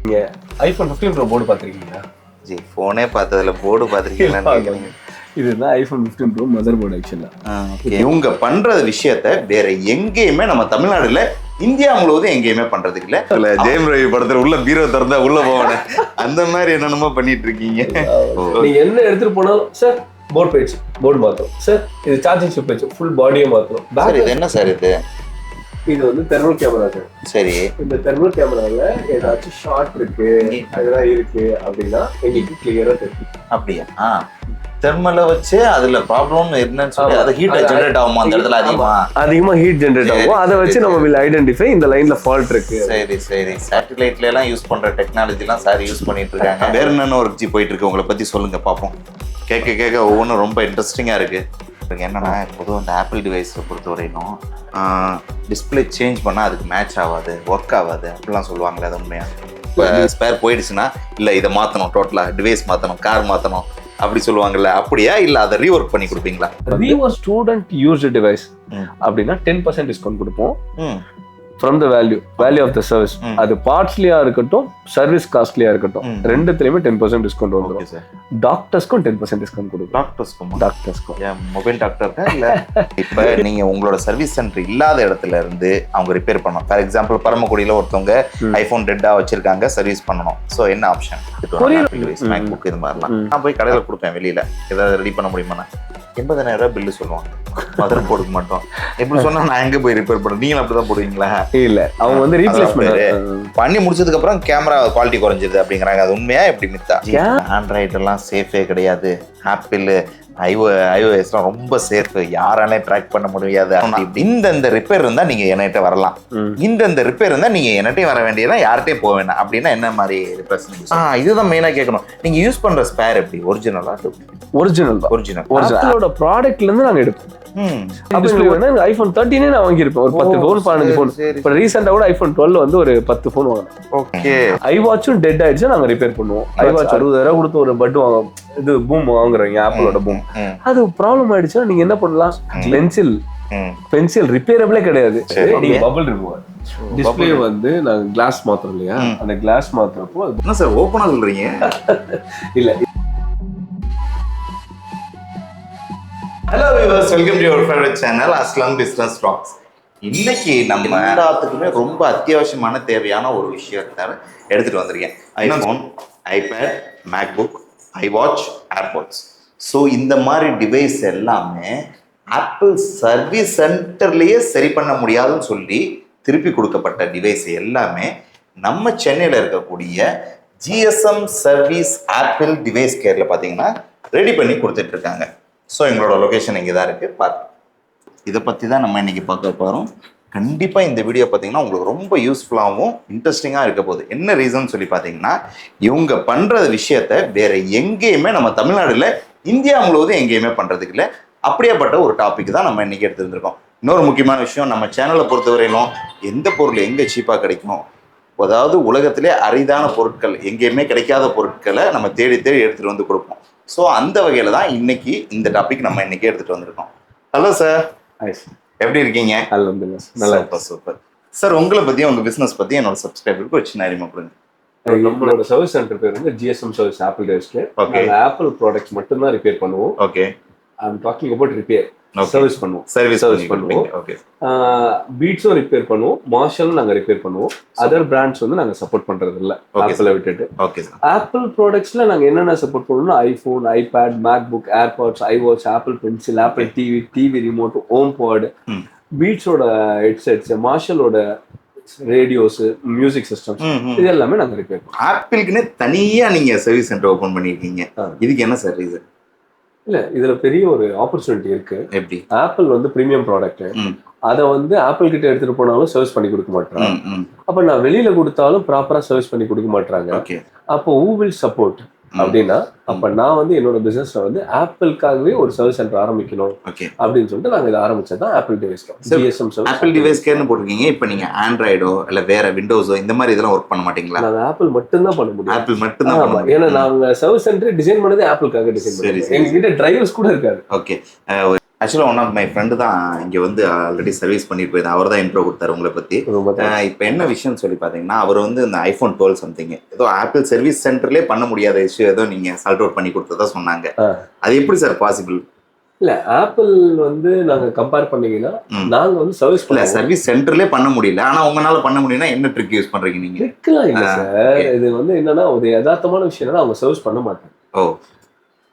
நீங்க iPhone 15 bro board பார்த்துருக்கீங்களா? G ஃபோனே பார்த்ததுல போர்டு பார்த்துருக்கீங்களா? இதுதான் ஐபோன் 15 ப்ரோ மதர் போர்டு ஆக்சுவலாக. இவங்க பண்ற விஷயத்த வேற எங்கேயுமே நம்ம தமிழ்நாடுல இந்தியா முழுவதும் எங்கேயுமே பண்றதுக்கு இல்ல. ஜெயம் ரவி படத்துல உள்ள பீரோ திறந்தா உள்ள போவானே அந்த மாதிரி என்னென்னமோ பண்ணிட்டு இருக்கீங்க. நீங்க என்ன எடுத்துட்டு போனாலும் சார் போர்டு போயிடுச்சு, போர்டு மாத்திரம் சார், இது சார்ஜிங் ஷிப் போயிடுச்சு, ஃபுல் பாடியே மாத்திரம். சார் இது என்ன சார் இது வந்து தெர்மல் கேமரா சார். சரி, இந்த தெர்மல் கேமரால ஏதாச்சும் ஷார்ட் இருக்கு அதெல்லாம் இருக்கு அப்படின்னா எங்களுக்கு கிளியரா தெரியும். அப்படியா? தெர்மலை வச்சு அதுல ப்ராப்ளம் என்னன்னு சொல்லி அது ஹீட் ஜெனரேட் ஆகும் அந்த இடத்துல அதிகமா ஹீட் ஜெனரேட் ஆகும். அதை வச்சு நம்ம வில் ஐடென்டிஃபை இந்த லைன்ல ஃபால்ட் இருக்கு. சரி சரி, சேட்டலைட்ல எல்லாம் யூஸ் பண்ற டெக்னாலஜி எல்லாம் சார் யூஸ் பண்ணிட்டு இருக்காங்க. வேற என்னென்ன ஒரு ஜி போயிட்டு இருக்கு உங்களை பத்தி சொல்லுங்க பாப்போம். கேட்க ஒவ்வொன்றும் ரொம்ப இன்ட்ரெஸ்டிங்கா இருக்கு. என்னன்னா பொதுவாக அந்த ஆப்பிள் டிவைஸை பொறுத்த வரைக்கும் டிஸ்பிளே சேஞ்ச் பண்ணால் அதுக்கு மேட்ச் ஆகாது, ஒர்க் ஆகாது அப்படிலாம் சொல்லுவாங்களே, அது உண்மையா? இப்போ ஸ்பேர் போயிடுச்சுன்னா இல்லை இதை மாற்றணும், டோட்டலாக டிவைஸ் மாற்றணும், கார் மாற்றணும் அப்படி சொல்லுவாங்கல்ல, அப்படியா இல்லை அதை ரீஒர்க் பண்ணி கொடுப்பீங்களா? ரீஒர்க் ஸ்டூடெண்ட் யூஸ்டு டிவைஸ் அப்படின்னா 10% டிஸ்கவுண்ட் கொடுப்போம் from the value of the service. அது பார்ட்ஸ்லியா இருக்கட்டும், சர்வீஸ் காஸ்ட்லியா இருக்கட்டும், ரெண்டுத்துலயுமே 10% டிஸ்கவுண்ட் வந்துடும். டாக்டர்ஸ்க்கும் 10% டிஸ்கவுண்ட் கொடுக்கும். டாக்டர்ஸ்க்கும் மொபைல் டாக்டர் இல்ல. இப்ப நீங்க உங்களோட சர்வீஸ் சென்டர் இல்லாத இடத்துல இருந்து அவங்க ரிப்பேர் பண்ணணும். ஃபார் எக்ஸாம்பிள் பரமக்குடியில ஒருத்தவங்க ஐபோன் டெட்டா வச்சிருக்காங்க, சர்வீஸ் பண்ணணும். சோ என்ன ஆப்ஷன்? மேக்புக் இது மாதிரிலாம் நான் போய் கடையில கொடுப்பேன், வெளியில ஏதாவது ரெடி பண்ண முடியுமா? 80,000 பில்லு சொல்லுவாங்க, மதர் போர்டுக்கு மட்டும். எப்படி சொன்னா நான் எங்க போய் ரிப்பேர் பண்ணுறேன்? நீங்களும் அப்படிதான் போடுவீங்களா? இல்ல, அவங்க வந்து ரீப்ளேஸ்மெண்ட் பண்ணி முடிச்சதுக்கு அப்புறம் கேமரா குவாலிட்டி குறைஞ்சிருது அப்படிங்கிறாங்க. அது உண்மையா எப்படி மித்தா? ஆண்ட்ராய்டு எல்லாம் சேஃபே கிடையாது. ஆப்பிள் iOS ரொம்ப சேஃப், யாராலே ட்ராக் பண்ண முடியாது. இந்த ரிப்பேர் இருந்தா நீங்க என்கிட்ட வரலாம், இந்த ரிப்பேர் இருந்தா நீங்க என்கிட்டயும் வர வேண்டியதான், யார்கிட்டயும் போக வேண்டாம் அப்படின்னா என்ன மாதிரி ரிப்பேர்ஸ்? இதுதான் மெயினா கேட்கணும். நீங்க யூஸ் பண்ற ஸ்பேர் எப்படி? ஒரிஜினலா? ஒரிஜினல் ப்ராடக்ட்ல இருந்து நாங்க எடுப்போம். ஐபோன் 13 நான் வாங்கியிருப்பேன், ஒரு 10 போன் 15 போன். இப்போ ரீசெண்டா கூட ஐபோன் 12 வந்து ஒரு 10 போன் வாங்கினேன். ஓகே, ஐவாட்சும் டெட் ஆயிடுச்சு, நாங்க ரிப்பேர் பண்ணுவோம். ஐவாட்ச் 60,000 கொடுத்து ஒரு பட் இது பூம் வாங்குறீங்க, ஆப்பிளோட பூம். அது ப்ராப்ளம் ஆயிடுச்சுன்னா நீங்க என்ன பண்ணலாம்? பென்சில் ரிப்பேரபிளே கிடையாது, நீங்க பபிள் ரிமூவர். டிஸ்பிளே வந்து நாங்க கிளாஸ் மாத்துறோம் இல்லையா, அந்த கிளாஸ் மாத்துறப்போ என்ன சார் ஓப்பனா சொல்றீங்க? இல்ல. Hello viewers, welcome to your favourite channel அஸ்லாம் பிசினஸ் டாக்ஸ். இன்னைக்கு நம்ம எல்லாத்துக்குமே ரொம்ப அத்தியாவசியமான தேவையான ஒரு விஷயத்தை எடுத்துட்டு வந்திருக்கேன். IPhone, iPad, MacBook, iWatch, AirPods. So இந்த மாதிரி டிவைஸ் எல்லாமே ஆப்பிள் சர்வீஸ் சென்டர்லேயே சரி பண்ண முடியாதுன்னு சொல்லி திருப்பி கொடுக்கப்பட்ட டிவைஸ் எல்லாமே நம்ம சென்னையில் இருக்கக்கூடிய ஜிஎஸ்எம் சர்வீஸ் ஆப்பிள் டிவைஸ் கேரில் பார்த்தீங்கன்னா ரெடி பண்ணி கொடுத்துட்டு இருக்காங்க. ஸோ எங்களோட லொக்கேஷன் இங்கே தான் இருக்குது, பார்த்து இதை பற்றி தான் நம்ம இன்றைக்கி பார்க்க போகிறோம். கண்டிப்பாக இந்த வீடியோ பார்த்தீங்கன்னா உங்களுக்கு ரொம்ப யூஸ்ஃபுல்லாகவும் இன்ட்ரெஸ்டிங்காக இருக்க போகுது. என்ன ரீசன் சொல்லி பார்த்தீங்கன்னா, இவங்க பண்ணுற விஷயத்த வேறு எங்கேயுமே நம்ம தமிழ்நாடுல இந்தியா முழுவதும் எங்கேயுமே பண்ணுறதுக்கு இல்லை. அப்படியேப்பட்ட ஒரு டாபிக் தான் நம்ம இன்றைக்கி எடுத்துருந்துருக்கோம். இன்னொரு முக்கியமான விஷயம், நம்ம சேனலை பொறுத்தவரையிலும் எந்த பொருள் எங்கே சீப்பாக கிடைக்கும், அதாவது உலகத்திலே அரிதான பொருட்கள், எங்கேயுமே கிடைக்காத பொருட்களை நம்ம தேடி எடுத்துகிட்டு வந்து கொடுப்போம். ஸோ அந்த வகையில் தான் இன்னைக்கு இந்த டாபிக் நம்ம இன்னைக்கு எடுத்துகிட்டு வந்திருக்கோம். ஹலோ சார், எப்படி இருக்கீங்க? நல்லா சூப்பர் சார். உங்களை பற்றியும் உங்கள் பிஸ்னஸ் பற்றி என்னோட சப்ஸ்கிரைபருக்கு ஒரு சின்ன அறிமுகம் கொடுங்க. நம்மளோட சர்வீஸ் சென்டர் பேர் வந்து GSM service Apple device care. Apple products மட்டும் தான் ரிப்பேர் பண்ணுவோம். Okay, I'm talking about repair. Service பண்ணுவோம், சர்வீஸ் பண்ணுவோம். ஓகே, பீட்ஸும் ரிப்பேர் பண்ணுவோம், மார்ஷலும் நாங்க ரிப்பேர் பண்ணுவோம். அதர் பிராண்ட்ஸ் வந்து நாங்க சப்போர்ட் பண்றது இல்ல, ஆப்பிளை விட்டுட்டு. ஓகே, ஆப்பிள் ப்ராடக்ட்ஸ்ல நாங்க என்னென்ன சப்போர்ட் பண்ணுவோம்னா iPhone, iPad, MacBook, AirPods, iWatch, Apple pencil, Apple TV remote, HomePod, பீட்ஸோட ஹெட்செட்ஸ், மார்ஷலோட ரேடியோஸ், மியூசிக் சிஸ்டம், இது எல்லாமே நாங்க ரிப்பேர் பண்ணுவோம். ஆப்பிளுக்குன்னு தனியா நீங்க சர்வீஸ் சென்டர் ஓபன் பண்ணிருக்கீங்க, இதுக்கு என்ன சார் ரீசன்? இல்ல, இதுல பெரிய ஒரு ஆப்பர்ச்சுனிட்டி இருக்கு. எப்படி? ஆப்பிள் வந்து பிரீமியம் ப்ராடக்ட், அதை வந்து ஆப்பிள் கிட்ட எடுத்துட்டு போனாலும் சர்வீஸ் பண்ணி கொடுக்க மாட்டாங்க. அப்ப நான் வெளியில கொடுத்தாலும் ப்ராப்பரா சர்வீஸ் பண்ணி கொடுக்க மாட்டாங்க. அப்போ who will support அப்படின்னா, அப்ப நான் வந்து என்னோட பிசினஸ்ல வந்து ஆப்பிள்காகவே ஒரு சர்வீஸ் சென்டர் ஆரம்பிக்கணும் அப்படின்னு சொல்லிட்டு நாங்க இதை ஆரம்பிச்சதான் Apple device care. GSM service Apple device கேர்னு போட்டிருக்கீங்க. இப்போ நீங்க ஆண்ட்ராய்டோ இல்ல வேற விண்டோஸோ இந்த மாதிரி இதெல்லாம் ஒர்க் பண்ண மாட்டீங்களா? நாங்க ஆப்பிள் மட்டும் தான் பண்ண முடியும். ஆப்பிள் மட்டும் தான். ஏன்னா நாங்க சர்வீஸ் சென்டர் டிசைன் பண்ணதே ஆப்பிள்காக டிசைன் பண்ணுவோம். எங்க கிட்ட டிரைவர்ஸ் கூட இருக்காது. ஓகே, ஆக்சுவலாக ஒன் ஆஃப் மை ஃப்ரெண்டு தான் இங்கே வந்து ஆல்ரெடி சர்வீஸ் பண்ணிட்டு போயிருந்தேன். அவர் தான் இன்ட்ரோ கொடுத்தாரு உங்களை பற்றி. இப்போ என்ன விஷயம்னு சொல்லி பார்த்தீங்கன்னா, அவர் வந்து இந்த ஐஃபோன் 12 சம்திங் ஏதோ ஆப்பிள் சர்வீஸ் சென்டர்லேயே பண்ண முடியாத இஷ்யூ ஏதோ நீங்கள் சால்ட் அவுட் பண்ணி கொடுத்ததா சொன்னாங்க. அது எப்படி சார் பாசிபிள்? இல்ல ஆப்பிள் வந்து நாங்க கம்பேர் பண்ணீங்கன்னா நாங்க வந்து சர்வீஸ் இல்ல சர்வீஸ் சென்டர்லயே பண்ண முடியல. ஆனா உங்களால பண்ண முடியும்னா என்ன ட்ரிக் யூஸ் பண்றீங்க நீங்க? ட்ரிக்லாம் இல்ல சார். இது வந்து என்னன்னா ஒரு யதார்த்தமான விஷயம் என்னன்னா அவங்க சர்வீஸ் பண்ண மாட்டாங்க. ஓ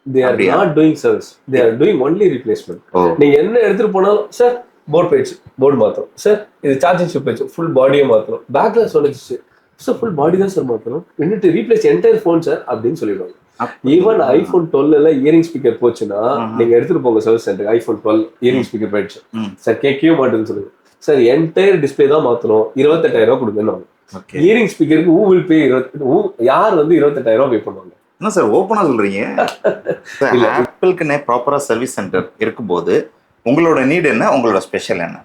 they are not doing service, they are doing only replacement. நீங்க என்ன எடுத்துட்டு போனாலும் சார் போர்ட் போயிடுச்சு, போர்டு மாத்தணும் சார், இது சார்ஜிங் ஷிப் போயிடுச்சு, ஃபுல் பாடியே மாத்தணும், பேக்ல சொல்லிச்சு சார் ஃபுல் பாடி தான் சார் மாத்தணும், என்னட்டு ரீப்ளேஸ் என்டையர் ஃபோன் சார் அப்படின்னு சொல்லிடுவாங்க. ஈவன் ஐபோன் 12 இயரிங் ஸ்பீக்கர் போச்சுன்னா நீங்க எடுத்துட்டு போங்க service centre, iPhone 12 earring speaker போயிடுச்சு சார், கேட்கவே மாட்டேன்னு சொல்லுங்க சார், என்டையர் டிஸ்பிளே தான் மாத்தணும், 28,000 கொடுக்கணும். இயரிங் ஸ்பீக்கருக்கு ஊ வில் பே, யார் வந்து 28,000 பே பண்ணுவாங்க? என்ன சார் ஓப்பனா சொல்றீங்க? ஆப்பிளுக்குன்னே ப்ராப்பரா சர்வீஸ் சென்டர் இருக்கும்போது உங்களோட நீட் என்ன, உங்களோட ஸ்பெஷல் என்ன?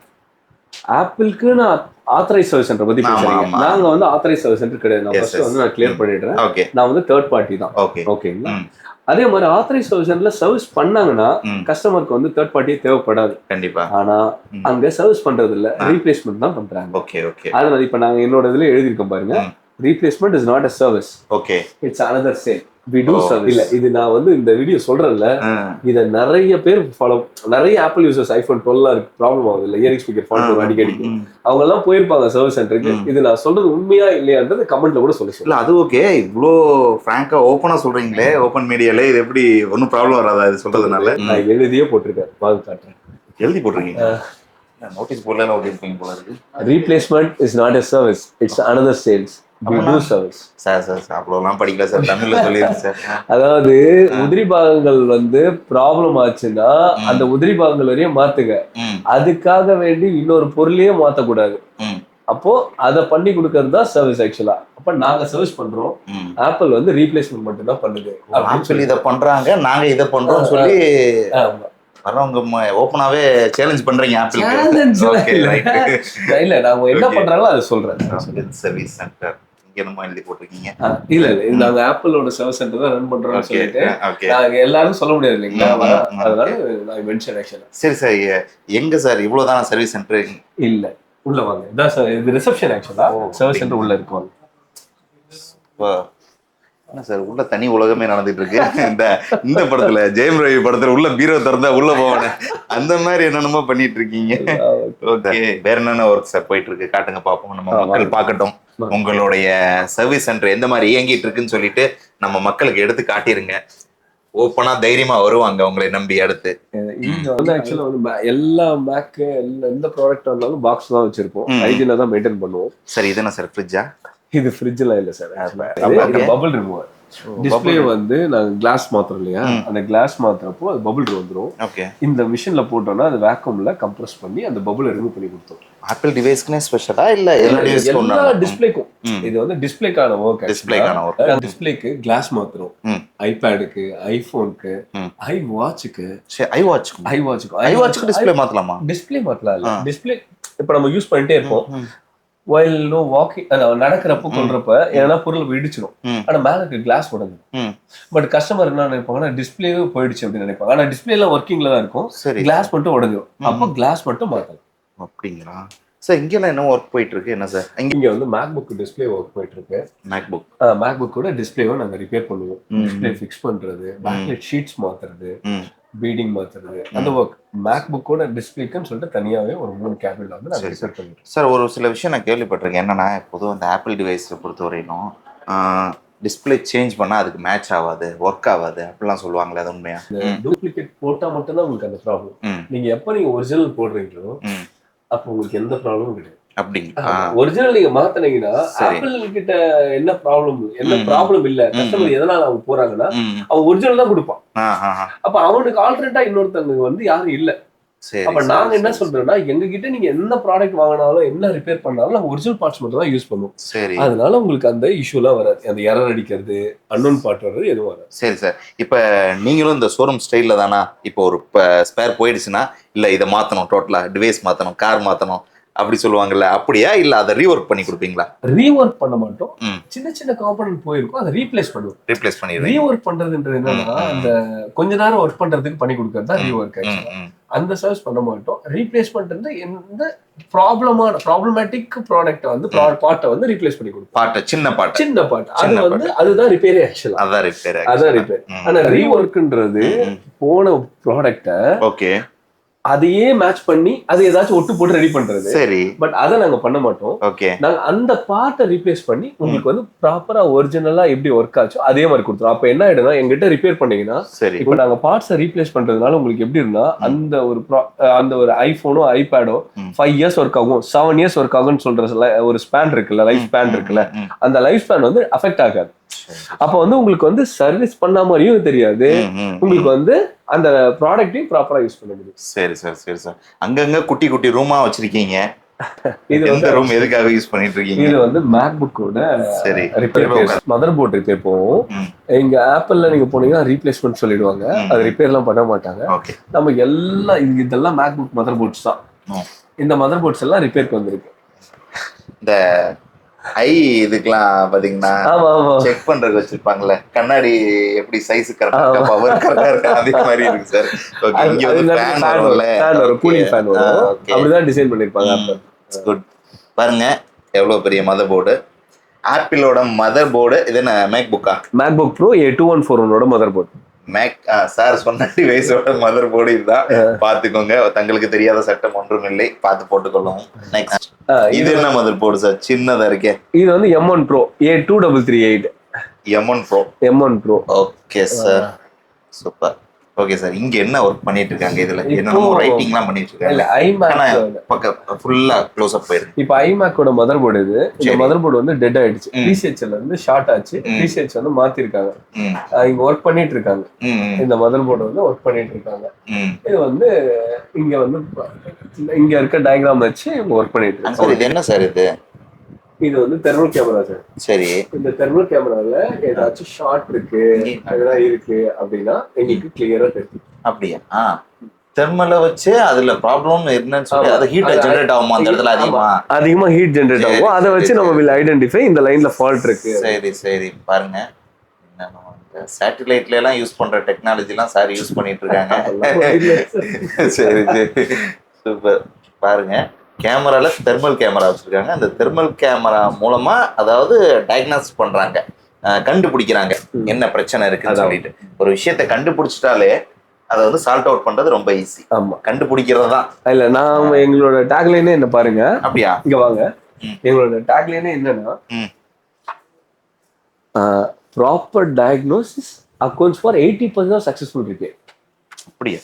ஆப்பிளுக்கு நான் ஆத்தரைஸ் சர்வீஸ் சென்டர் பத்தி பேசுறேன். நாங்க வந்து ஆத்தரைஸ் சர்வீஸ் சென்டர் கிடையாது. நான் ஃபர்ஸ்ட் வந்து நான் கிளியர் பண்ணிடுறேன். நான் வந்து தேர்ட் பார்ட்டி தான். ஓகேங்களா? அதே மாதிரி ஆத்தரைஸ் சர்வீஸ் சென்டர்ல சர்வீஸ் பண்ணாங்கன்னா கஸ்டமருக்கு வந்து தேர்ட் பார்ட்டியே தேவைப்படாது. கண்டிப்பா. ஆனா அங்க சர்வீஸ் பண்றது இல்ல, ரீப்ளேஸ்மெண்ட் தான் பண்றாங்க. Okay okay. அதனால இப்ப நாங்க என்னோட இதுல எழுதிருக்கோம் பாருங்க, replacement is not a service. Okay. It's another sale. We do service. இல்ல இது நான் வந்து இந்த வீடியோ சொல்றேன்ல, இத நிறைய பேர் ஃபாலோ, நிறைய ஆப்பிள் யூசர்ஸ் ஐபோன் 12 இருக்கு ப்ராப்ளம் ஆகுது இல்ல, இயரிங் ஸ்பீக்கர் ஃபால்ட் அடிக்கடி அவங்க எல்லாம் போயிருப்பாங்க சர்வீஸ் சென்டருக்கு. இது நான் சொல்றது உண்மையா இல்லையான்றது கமெண்ட்ல கூட சொல்லுங்க. இல்ல அது ஓகே, இவ்வளோ ஃப்ராங்கா ஓப்பனா சொல்றீங்களே ஓப்பன் மீடியால, இது எப்படி ஒன்றும் ப்ராப்ளம் வராதா இது சொல்றதுனால? நான் எழுதியே போட்டிருக்கேன், வாங்க காட்டுறேன். எழுதி போட்டிருக்கீங்க? நோட்டீஸ் போடல, நோட்டீஸ் பண்ணி போல இருக்கு. Replacement is not a service, it's another sales. We do service. Sir அவ்வளோலாம் படிக்கல சார், தமிழ்ல சொல்லிடுங்க சார். அதாவது உதிரி பாகங்கள் வந்து ப்ராப்ளம் ஆச்சுன்னா அந்த உதிரி பாகங்கள் வரையும் மாத்துங்க, அதுக்காக வேண்டி இன்னொரு பொருளையே மாத்தக்கூடாது. அப்போ அதை பண்ணி கொடுக்கறது தான் சர்வீஸ் ஆக்சுவலா. அப்ப நாங்க சர்வீஸ் பண்றோம், ஆப்பிள் வந்து ரீப்ளேஸ்மெண்ட் மட்டும் தான் பண்ணுது அப்படின்னு சொல்லி இதை பண்றாங்க, நாங்க இதை பண்றோம் சொல்லி வரவங்க ஓப்பனாவே சேலஞ்ச் பண்றீங்க ஆப்பிள். இல்ல நாங்க என்ன பண்றாங்களோ அதை சொல்றேன். சர்வீஸ் சென்டர் என்னமோ எழுதி போட்டிருக்கீங்க. இல்ல நாங்க ஆப்பிளோட சர்வீஸ் சென்டர் தான் ரன் பண்றோம்னு சொல்லிட்டு நாங்க எல்லாரும் சொல்ல முடியாது இல்லைங்களா, அதனால நான் மென்ஷன் ஆக்சுவலா. சரி சார், எங்க சார் இவ்வளவுதான் சர்வீஸ் சென்டர்? இல்ல உள்ள வாங்க, இதான் சார் இது ரிசப்ஷன் ஆக்சுவலா. சர்வீஸ் சென்டர் உள்ள இருக்குவாங்க. என்ன சார் உள்ள தனி உலகமே நடந்துட்டு இருக்கு. இந்த படத்துல ஜெயம் ரவி படத்துல உள்ள பீரோ திறந்தா உள்ள போவானே, அந்த மாதிரி என்னென்னமோ பண்ணிட்டு இருக்கீங்க. ஓகே, வேற என்னென்ன ஒர்க் சார் போயிட்டு இருக்கு காட்டுங்க பாப்போம், நம்ம மக்கள் பார்க்கட்டும். உங்களுடைய சர்வீஸ் சென்டர் எந்த மாதிரி இயங்கிட்டு இருக்குன்னு சொல்லிட்டு நம்ம மக்களுக்கு எடுத்து காட்டிருங்க. ஓப்பனா தைரியமா வருவாங்க உங்களை நம்பி அடுத்து. இங்க வந்து ஆக்சுவலா வந்து எல்லா மேக் எந்த ப்ராடக்ட் வந்தாலும் பாக்ஸ் தான் வச்சிருப்போம், ஹைஜீனா தான் மெயின்டைன் பண்ணுவோம். சரி, இது என்ன சார் ஃப்ரிட்ஜா? இது ஃப்ரிட்ஜ்லாம் இல்ல சார், பபிள் ரிமூவர். டிஸ்பிளே வந்து நாங்க கிளாஸ் மாத்துறோம் இல்லையா, அந்த கிளாஸ் மாத்துறப்போ அது பபிள் வந்துரும். இந்த மிஷின்ல போட்டோம்னா அது வேக்யூம்ல கம்ப்ரஸ் பண்ணி அந்த பபிளை ரிமூவ் பண்ணி கொடுத்தோம். ஆப்பிள் டிவைஸ்க்குனே ஸ்பெஷலா இல்ல எல்லா டிஸ்பிளேக்கும்? இது வந்து டிஸ்பிளேக்கான ஒர்க். டிஸ்பிளேக்கு கிளாஸ் மாத்துறோம், ஐபேடுக்கு, ஐபோனுக்கு, ஐவாட்சுக்கு. ஐவாட்சுக்கு டிஸ்பிளே மாத்தலாமா? டிஸ்பிளே மாத்தலாம் இல்ல, டிஸ்பிளே இப்ப நம்ம யூஸ் பண்ணிட்டே இருப்போம், while no walking நடக்கிறப்ப கொள்றப்ப ஏன்னா பொருள் இடிச்சிடும், ஆனா மேல இருக்க கிளாஸ் உடஞ்சு. பட் கஸ்டமர் என்ன நினைப்பாங்கன்னா டிஸ்பிளேவே போயிடுச்சு அப்படின்னு நினைப்பாங்க. ஆனா டிஸ்பிளே எல்லாம் ஒர்க்கிங்ல தான் இருக்கும், கிளாஸ் மட்டும் உடஞ்சிடும். அப்போ கிளாஸ் மட்டும் மாத்தலாம். அப்படிங்களா சார்? இங்கெல்லாம் என்ன ஒர்க் போயிட்டு இருக்கு? என்ன சார் இங்க வந்து மேக்புக் டிஸ்பிளே ஒர்க் போயிட்டு இருக்கு. மேக்புக்கோட டிஸ்பிளேவை நாங்க ரிப்பேர் பண்ணுவோம், டிஸ்பிளே ஃபிக்ஸ் பண்றது, பேக்லைட் ஷீட்ஸ் மாத்துறது, பீடிங் மாத்துறது, அந்த ஒர்க். மேக்புக்கோட டிஸ்பிளேக்குன்னு சொல்லிட்டு தனியாவே ஒரு 3 கேபின்ல வந்து நான் ரிசர்ச் பண்ணிருக்கேன். சார் ஒரு சில விஷயம் நான் கேள்விப்பட்டிருக்கேன். என்னன்னா பொதுவாக அந்த ஆப்பிள் டிவைஸை பொறுத்த வரையிலும் டிஸ்பிளே சேஞ்ச் பண்ணா அதுக்கு மேட்ச் ஆகாது, ஒர்க் ஆகாது அப்படிலாம் சொல்லுவாங்களே, அது உண்மையா? டூப்ளிகேட் போட்டா மட்டும்தான் உங்களுக்கு அந்த ப்ராப்ளம். நீங்க எப்ப நீங்க ஒரிஜினல் போடுறீங்களோ அப்போ உங்களுக்கு எந்த ப்ராப்ளமும் கிடையாது. அப்படிங்களா? ஒரிஜினல் நீங்க மாத்தினீங்கன்னா ஆப்பிள் கிட்ட என்ன ப்ராப்ளம் இல்ல, கஸ்டமர் எதனால அவங்க போறாங்கன்னா அவன் ஒரிஜினல் தான் கொடுப்பான். அப்ப அவனுக்கு ஆல்டர்னேட்டா இன்னொருத்தங்க வந்து யாரும் இல்ல. அப்ப நாங்க என்ன சொல்றோம்னா, எங்க கிட்ட நீங்க என்ன ப்ராடக்ட் வாங்கினாலும் என்ன ரிப்பேர் பண்ணாலும் நாங்க ஒரிஜினல் பார்ட்ஸ் மட்டும் தான் யூஸ் பண்ணுவோம். சரி, அதனால உங்களுக்கு அந்த இஷ்யூலாம் வராது, அந்த எரர் அடிக்கிறது, அன்னோன் பார்ட் வர்றது எதுவும் வராது. சரி சார், இப்ப நீங்களும் இந்த ஷோரூம் ஸ்டைல்ல தானா? இப்போ ஒரு ஸ்பேர் போயிடுச்சுன்னா இல்ல இதை மாத்தணும், டோட்டலா டிவைஸ் மாத்தணும், கார் மாத்தணும், அப்படி சொல்லுவாங்கல்ல, அப்படியா இல்ல அதை ரீஒர்க் பண்ணி கொடுப்பீங்களா? ரீஒர்க் பண்ண மாட்டோம், சின்ன சின்ன காம்பனன்ட் போயிருக்கும், அதை ரீப்ளேஸ் பண்ணுவோம். ரீப்ளேஸ் பண்ணிடுறீங்க. ரீஒர்க் பண்றதுன்றது என்னன்னா அந்த கொஞ்ச நேரம் ஒர்க் பண்றதுக்கு பண்ணி கொடுக்கறது தான் ரீஒர்க். அந்த சர்வீஸ் பண்ண மாட்டோம். ரீப்ளேஸ்மெண்ட் எந்த ப்ராப்ளமேட்டிக் ப்ராடக்ட் வந்து பார்ட்டை வந்து ரீப்ளேஸ் பண்ணி கொடுப்போம். பார்ட் சின்ன பார்ட் அது வந்து அதுதான் ரிப்பேர். ஆக்சுவலா அதான் ரிப்பேர். ஆனா ரீஒர்க்ன்றது போன ப்ராடக்ட ஓகே அதையே மேட்ச் பண்ணி அதை ஏதாச்சும் ஒட்டு போட்டு ரெடி பண்றது. சரி. பட் அதை நாங்க பண்ண மாட்டோம். ஓகே. நாங்க அந்த பார்ட்டை ரீப்ளேஸ் பண்ணி உங்களுக்கு வந்து ப்ராப்பரா ஒரிஜினலா எப்படி ஒர்க் ஆச்சோ அதே மாதிரி கொடுத்துரும். அப்ப என்ன ஆயிடும்னா எங்கிட்ட ரிப்பேர் பண்ணீங்கன்னா சரி, இப்ப நாங்க பார்ட்ஸை ரீப்ளேஸ் பண்றதுனால உங்களுக்கு எப்படி இருந்தா அந்த ஒரு ஐபோனோ ஐபேடோ 5 இயர்ஸ் ஒர்க் ஆகும், 7 இயர்ஸ் ஒர்க் ஆகும்னு சொல்ற ஒரு ஸ்பேன் இருக்குல்ல, லைஃப் ஸ்பேன் இருக்குல்ல, அந்த லைஃப் ஸ்பேன் வந்து அஃபெக்ட் ஆகாது. அப்ப வந்து உங்களுக்கு வந்து சர்வீஸ் பண்ண மாதிரியும் தெரியாது, உங்களுக்கு வந்து அந்த ப்ராடக்ட்டையும் ப்ராப்பரா யூஸ் பண்ண முடியும். சரி சார், சரி சார். அங்கங்க குட்டி குட்டி ரூமா வச்சிருக்கீங்க. இது வந்து ரூம் எதுக்காக யூஸ் பண்ணிட்டு இருக்கீங்க? இது வந்து மேக்புக்கோட சரி ரிப்பேர், மதர் போர்ட் ரிப்பேர் போகும். இங்க ஆப்பிள்ல நீங்க போனீங்கன்னா ரீப்ளேஸ்மெண்ட் சொல்லிடுவாங்க, அது ரிப்பேர் எல்லாம் பண்ண மாட்டாங்க. நம்ம எல்லாம் இதெல்லாம் மேக்புக் மதர் போர்ட்ஸ் தான். இந்த மதர் போர்ட்ஸ் எல்லாம் ரிப்பேருக்கு வந்திருக்கு. இந்த ஐ இதுக்கெல்லாம் பாத்தீங்கன்னா செக் பண்றதுக்கு வச்சிருப்பாங்கல்ல, கண்ணாடி எப்படி சைஸ் கரெக்டா பவர் கரெக்டா இருக்கு அதே மாதிரி இருக்கு சார். ஓகே. இங்க வந்து ஃபேன் வரும்ல, கூலிங் ஃபேன் வரும், அப்படிதான் டிசைன் பண்ணிருப்பாங்க. குட். பாருங்க எவ்வளவு பெரிய மதர் போர்டு. ஆப்பிளோட மதர் போர்டு. இது என்ன MacBook Pro A2141 motherboard. Sir சொன்ன டிவைஸோட மதர் போர்டு இதுதான். பாத்துக்கோங்க, தங்களுக்கு தெரியாத சட்டம் ஒன்றும் இல்லை, பார்த்து போட்டுக்கொள்ளும். நெக்ஸ்ட் இது என்ன மதர் போர்டு சார்? சின்னதா இருக்கே. இது வந்து M1 Pro A2338. M1 Pro. Okay sir, super. Okay sir. இங்க என்ன ஒர்க் பண்ணிட்டு இருக்காங்க? இதுல என்னென்ன ரைட்டிங்லாம் பண்ணிட்டு இருக்காங்க? iMac ஃபுல்லா க்ளோஸ் அப் போயிருக்கு. இப்போ iMacோட மதர் போர்டு இது. இந்த மதர் போர்டு வந்து டெட் ஆயிடுச்சு, PCHல இருந்து ஷார்ட் ஆச்சு, PCH வந்து மாத்தி இருக்காங்க. இங்க ஒர்க் பண்ணிட்டு இருக்காங்க. இந்த மதர் போர்டு வந்து ஒர்க் பண்ணிட்டு இருக்காங்க. இது வந்து இங்க இருக்க டயக்ராம் வச்சு இவங்க ஒர்க் பண்ணிட்டு இருக்காங்க. இது என்ன சார்? இது வந்து தெர்மல் கேமரா சார். சரி. இந்த தெர்மல் கேமரால ஏதாச்சும் ஷார்ட் இருக்கு அதெல்லாம் இருக்கு அப்படின்னா எங்களுக்கு கிளியரா தெரியும். அப்படியா? தெர்மலை வச்சு அதுல ப்ராப்ளம் என்னன்னு சொல்லி அது ஹீட் ஜெனரேட் ஆகுமா அந்த இடத்துல? அதிகமா ஹீட் ஜெனரேட் ஆகும். அதை வச்சு நம்ம வில் ஐடென்டிஃபை இந்த லைன்ல ஃபால்ட் இருக்கு. சரி சரி. பாருங்க, சேட்டலைட்ல எல்லாம் யூஸ் பண்ற டெக்னாலஜி எல்லாம் சார் யூஸ் பண்ணிட்டு இருக்காங்க. சரி சரி, சூப்பர். பாருங்க, கேமரால தெர்மல் கேமரா வச்சிருக்காங்க. அந்த தெர்மல் கேமரா மூலமா அதாவது டயக்னாஸ் பண்றாங்க, கண்டுபிடிக்கிறாங்க என்ன பிரச்சனை இருக்குன்னு சொல்லிட்டு. ஒரு விஷயத்தை கண்டுபிடிச்சிட்டாலே அதை வந்து சால்ட் அவுட் பண்றது ரொம்ப ஈஸி. ஆமா, கண்டுபிடிக்கிறது தான். இல்ல நாம எங்களோட டேக்லைனே என்ன பாருங்க. அப்படியா? இங்க வாங்க. எங்களோட டேக்லைனே என்னன்னா proper diagnosis accounts for 80% successful இருக்கு. அப்படியா?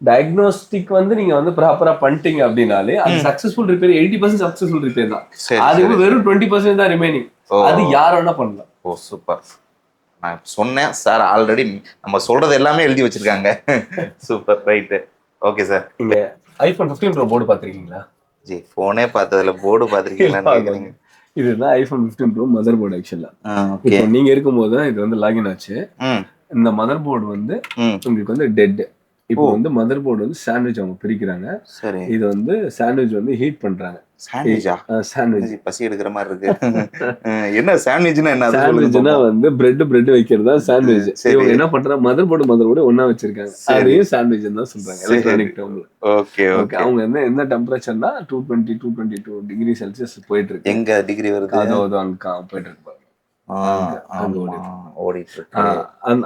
டயக்னோஸ்டிக் வந்து நீங்க வந்து ப்ராப்பரா பண்ணிட்டீங்க அப்படின்னாலே அது சக்சஸ்ஃபுல் ரிப்பேர் 80% சக்சஸ்ஃபுல் ரிப்பேர் தான். அது வெறும் 20% தான் ரிமைனிங். அது யார் வேணா பண்ணலாம். ஓ சூப்பர். நான் சொன்னேன் சார், ஆல்ரெடி நம்ம சொல்றது எல்லாமே எழுதி வச்சிருக்காங்க. Super, right. Okay sir. நீங்க iPhone 15 Pro போர்டு பாத்திருக்கீங்களா? ஜி போனே பார்த்ததுல போர்டு பாத்திருக்கீங்களா? இதுதான் iPhone 15 Pro மதர் போர்டு. ஆக்சுவலா இப்போ நீங்க இருக்கும்போது தான் இது வந்து லாகின் ஆச்சு. இந்த மதர் போர்டு வந்து உங்களுக்கு வந்து டெட். இப்போ வந்து மதர் போர்டு வந்து சாண்ட்விச் அவங்க பிரிக்கிறாங்க. சரி. இது வந்து சாண்ட்விச் வந்து ஹீட் பண்றாங்க. சாண்ட்விச் பசி எடுக்கிற மாதிரி இருக்கு. என்ன சாண்ட்விச்னா என்ன? சாண்ட்விச்னா வந்து பிரெட் வைக்கிறது தான் சாண்ட்விச். இவங்க என்ன பண்றாங்க, மதர் போர்டு ஒண்ணா வச்சிருக்காங்க. அதையும் சாண்ட்விச் தான் சொல்றாங்க எலக்ட்ரானிக் டேர்ம்ல. Okay okay. அவங்க வந்து என்ன டெம்பரேச்சர்னா 222 டிகிரி செல்சியஸ் போயிட்டு இருக்கு. எங்க டிகிரி வருது? அது அங்க போயிட்டு இருக்கு.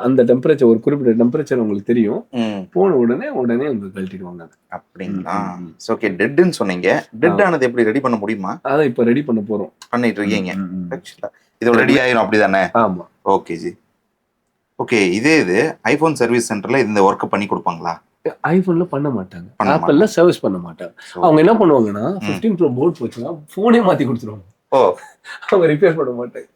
அந்த டெம்பரேச்சர், ஒரு குறிப்பிட்ட டெம்பரேச்சர் உங்களுக்கு தெரியும். போன உடனே வந்து கழட்டிடுவாங்க. அப்படிங்களா? ஓகே. டெட்னு சொன்னீங்க. டெட் ஆனது எப்படி ரெடி பண்ண முடியுமா? அத இப்ப ரெடி பண்ண போறோம். பண்ணிட்டு இருக்கீங்க. இது ரெடி ஆயிரும் அப்படிதானே? ஆமா. Okay G. ஓகே. இது ஐபோன் சர்வீஸ் சென்டர்ல இந்த ஒர்க் பண்ணி கொடுப்பாங்களா? ஐபோன்ல பண்ண மாட்டாங்க, ஆப்பிள்ல சர்வீஸ் பண்ண மாட்டாங்க. அவங்க என்ன பண்ணுவாங்கன்னா 15 Pro போர்ட் போச்சுன்னா போனே மாத்தி கொடுத்துருவாங்க. அவங்க ரிப்பேர் பண்ண மாட்டாங்க.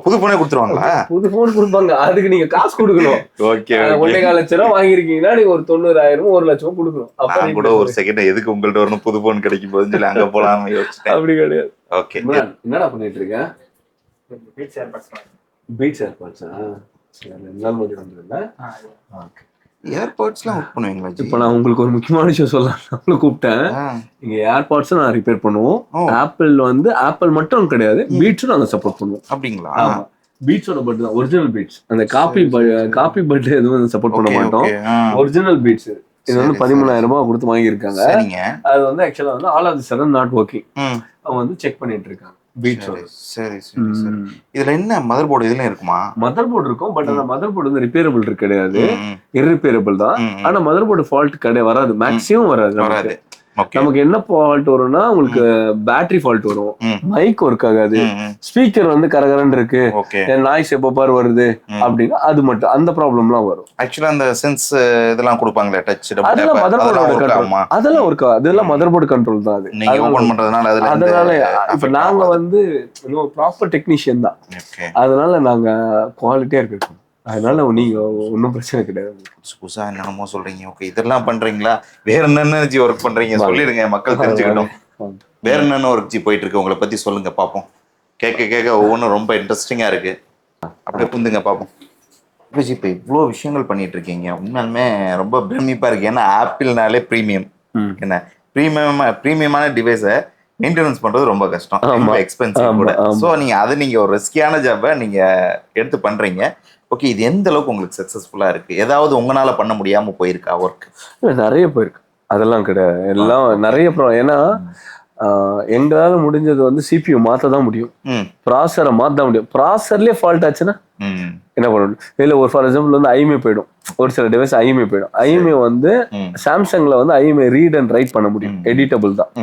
புது போனே கொடுத்துருவாங்களா? புது போன் கொடுப்பாங்க. அதுக்கு நீங்க காசு கொடுக்கணும். ஓகே. 1.4 லட்சம் ரூபாய் வாங்கிருக்கீங்கன்னா நீங்க ஒரு 90,000 1 லட்சம் கொடுக்கணும். அப்ப கூட ஒரு செகண்ட் எதுக்கு உங்கள்ட்ட ஒரு புது போன் கிடைக்கும் போதுன்னு சொல்லி அங்க போலாம்னு யோசிச்சேன். அப்படி கிடையாது. ஓகே. என்னடா பண்ணிட்டு இருக்க? பீட் ஷேர் பாட்ஸா? சரி, நாள் முடி வந்துருந்தா. ஓகே. ஏர்பாட்ஸ்லாம் ஒர்க் பண்ணுவீங்களா ஜி? இப்போ நான் உங்களுக்கு ஒரு முக்கியமான விஷயம் சொல்லலாம் கூப்பிட்டேன். இங்க ஏர்பாட்ஸும் நான் ரிப்பேர் பண்ணுவோம். ஆப்பிள் வந்து ஆப்பிள் மட்டும் கிடையாது, பீட்ஸும் நாங்க சப்போர்ட் பண்ணுவோம். அப்படிங்களா? ஆமா, பீட்ஸோட பட் தான் ஒரிஜினல் பீட்ஸ். அந்த காப்பி பட் எதுவும் சப்போர்ட் பண்ண மாட்டோம். ஒரிஜினல் பீட்ஸ் இது வந்து 13,000 ரூபாய் கொடுத்து வாங்கியிருக்காங்க. அது வந்து ஆக்சுவலா வந்து all of the sudden not working. அவங்க வந்து செக் பண்ணிட்டு இருக்காங்க பீட்ஸோட. சரி சரி சரி. இதுல என்ன மதர் போர்டு இதுல இருக்குமா? மதர் போர்டு இருக்கும், பட் அந்த மதர் போர்டு வந்து ரிப்பேரபிள் கிடையாது, இர்ரிப்பேரபிள் தான். ஆனா மதர் போர்டு ஃபால்ட் கிடையாது, வராது, மேக்ஸிமம் வராது. நமக்கு என்ன ஃபால்ட் வரும்னா உங்களுக்கு பேட்டரி ஃபால்ட் வரும், மைக் ஒர்க் ஆகாது, ஸ்பீக்கர் வந்து கரகரன்னு இருக்கு, நாய்ஸ் எப்ப பாரு வருது அப்படின்னா அது மட்டும், அந்த ப்ராப்ளம்லாம் வரும். ஆக்சுவலா அந்த சென்ஸ் இதெல்லாம் கொடுப்பாங்களே டச், அதெல்லாம் மதர் போர்டோட கண்ட்ரோல், அதெல்லாம் ஒர்க் ஆகும், அதெல்லாம் மதர் போர்டு கண்ட்ரோல் தான் அது. நீங்க ஓபன் பண்றதுனால அதனால இப்ப நாங்க வந்து ப்ராப்பர் டெக்னீஷியன் தான், அதனால நாங்க குவாலிட்டியா இருக்கு, அதனால நீங்க ஒன்றும் பிரச்சனை கிடையாது. புதுசா என்னென்னமோ சொல்றீங்க. ஓகே, இதெல்லாம் பண்றீங்களா? வேற என்னென்ன ஜி ஒர்க் பண்றீங்க சொல்லிடுங்க, மக்கள் தெரிஞ்சுக்கணும். வேற என்னென்ன ஒர்க் ஜி போயிட்டு இருக்கு, உங்களை பத்தி சொல்லுங்க பாப்போம். கேட்க ஒவ்வொன்றும் ரொம்ப இன்ட்ரெஸ்டிங்கா இருக்கு. அப்படியே புந்துங்க பாப்போம். இப்போ ஜி இப்போ இவ்வளோ விஷயங்கள் பண்ணிட்டு இருக்கீங்க, உண்மையாலுமே ரொம்ப பிரமிப்பா இருக்கு. ஏன்னா ஆப்பிள்னாலே ப்ரீமியம், என்ன ப்ரீமியமான டிவைஸை மெயின்டெனன்ஸ் பண்றது ரொம்ப கஷ்டம், ரொம்ப எக்ஸ்பென்சிவ் கூட. ஸோ நீங்க ஒரு ரிஸ்கியான ஜாபை நீங்க எடுத்து பண்றீங்க. ஓகே, இது எந்த அளவுக்கு உங்களுக்கு சக்சஸ்ஃபுல்லா இருக்கு? ஏதாவது உங்களால பண்ண முடியாம போயிருக்கா ஒர்க்? நிறைய போயிருக்கு, அதெல்லாம் கிடையாது, எல்லாம் நிறைய ஏன்னா எங்களால முடிஞ்சது வந்து சிபியூ மாத்த தான் முடியும், ப்ராசரை மாத்த முடியும். ப்ராசர்லயே ஃபால்ட் ஆச்சுன்னா என்ன பண்ணணும்? இல்ல ஒரு ஃபார் எக்ஸாம்பிள் வந்து ஐஎம்ஐ போயிடும், ஒரு சில டிவைஸ் ஐஎம்ஐ போயிடும். ஐஎம்ஐ வந்து சாம்சங்ல வந்து ஐஎம்ஐ ரீட் அண்ட் ரைட் பண்ண முடியும், எடிட்டபிள் தான்,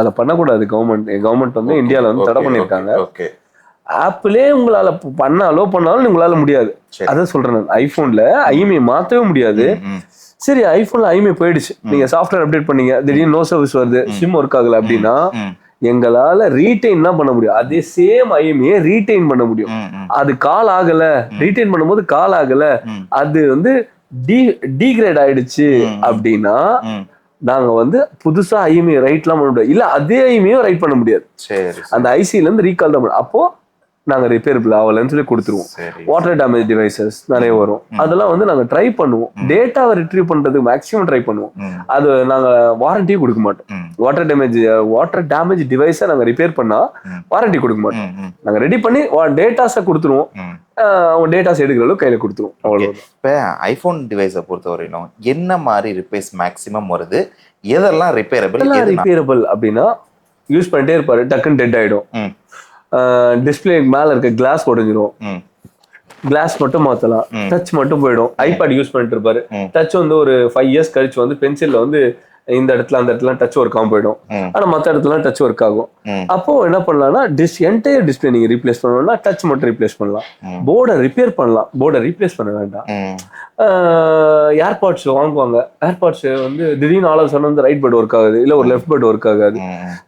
அதை பண்ணக்கூடாது. கவர்மெண்ட் வந்து இந்தியாவில வந்து தடை பண்ணியிருக்காங்க. ஆப்பிளே உங்களால பண்ணாலும் உங்களால முடியாது. அதான் சொல்றேன், ஐபோன்ல ஐஎம்ஐ மாத்தவே முடியாது. சரி, ஐபோன்ல ஐஎம்ஐ போயிடுச்சு, நீங்க சாஃப்ட்வேர் அப்டேட் பண்ணீங்க, திடீர்னு நோ சர்வீஸ் வருது, சிம் ஒர்க் ஆகல அப்படின்னா எங்களால ரீடைன் தான் பண்ண முடியும். அதே சேம் ஐஎம்ஐ ரீடைன் பண்ண முடியும். அது கால் ஆகல, ரீடைன் பண்ணும்போது கால் ஆகல, அது வந்து டீக்ரேட் ஆயிடுச்சு அப்படின்னா நாங்க வந்து புதுசா ஐஎம்ஐ ரைட்லாம் பண்ண முடியாது, இல்ல அதே ஐஎம்ஐயும் ரைட் பண்ண முடியாது. அந்த ஐசில இருந்து ரீகால் தான். அப்போ நாங்க ரிப்பேரபிள் ஆகலன்னு சொல்லி கொடுத்துருவோம். வாட்டர் டேமேஜ் டிவைசஸ் நிறைய வரும், அதெல்லாம் வந்து நாங்க ட்ரை பண்ணுவோம். டேட்டாவை ரிட்ரீவ் பண்றதுக்கு மேக்ஸிமம் ட்ரை பண்ணுவோம். அது நாங்க வாரண்டியும் கொடுக்க மாட்டோம். வாட்டர் டேமேஜ் டிவைஸை நாங்க ரிப்பேர் பண்ணா வாரண்டி கொடுக்க மாட்டோம். நாங்க ரெடி பண்ணி டேட்டாஸை கொடுத்துருவோம், அவங்க டேட்டாஸ் எடுக்கிற அளவுக்கு கையில கொடுத்துருவோம், அவ்வளவுதான். இப்ப ஐபோன் டிவைஸை பொறுத்தவரையிலும் என்ன மாதிரி ரிப்பேர்ஸ் மேக்ஸிமம் வருது, எதெல்லாம் ரிப்பேரபிள் அப்படின்னா யூஸ் பண்ணிட்டே இருப்பாரு, டக்குன்னு டெட் ஆயிடும். டிஸ்பிளே மேல இருக்க கிளாஸ் உடைஞ்சிரும், கிளாஸ் மட்டும் மாத்தலாம், டச் மட்டும் போயிடும். ஐபேட் யூஸ் பண்ணிட்டு இருப்பாரு, டச் வந்து ஒரு 5 இயர்ஸ் கழிச்சு வந்து பென்சில்ல வந்து இந்த இடத்துல அந்த இடத்துல டச் ஒர்க் ஆகும் போயிடும், ஆனா மற்ற இடத்துல டச் ஒர்க் ஆகும். அப்போ என்ன பண்ணலாம்னா என்டையர் டிஸ்பிளே நீங்க ரீப்ளேஸ் பண்ணணும்னா டச் மட்டும் ரீப்ளேஸ் பண்ணலாம், போர்டை ரிப்பேர் பண்ணலாம், போர்டை ரீப்ளேஸ் பண்ண வேண்டாம். ஏர்பாட்ஸ் வாங்குவாங்க, ஏர்பாட்ஸ் வந்து திடீர்னு ஆல் ஆஃப் சடன் வந்து ரைட் பட் ஒர்க் ஆகுது, இல்ல ஒரு லெஃப்ட் பட் ஒர்க் ஆகாது.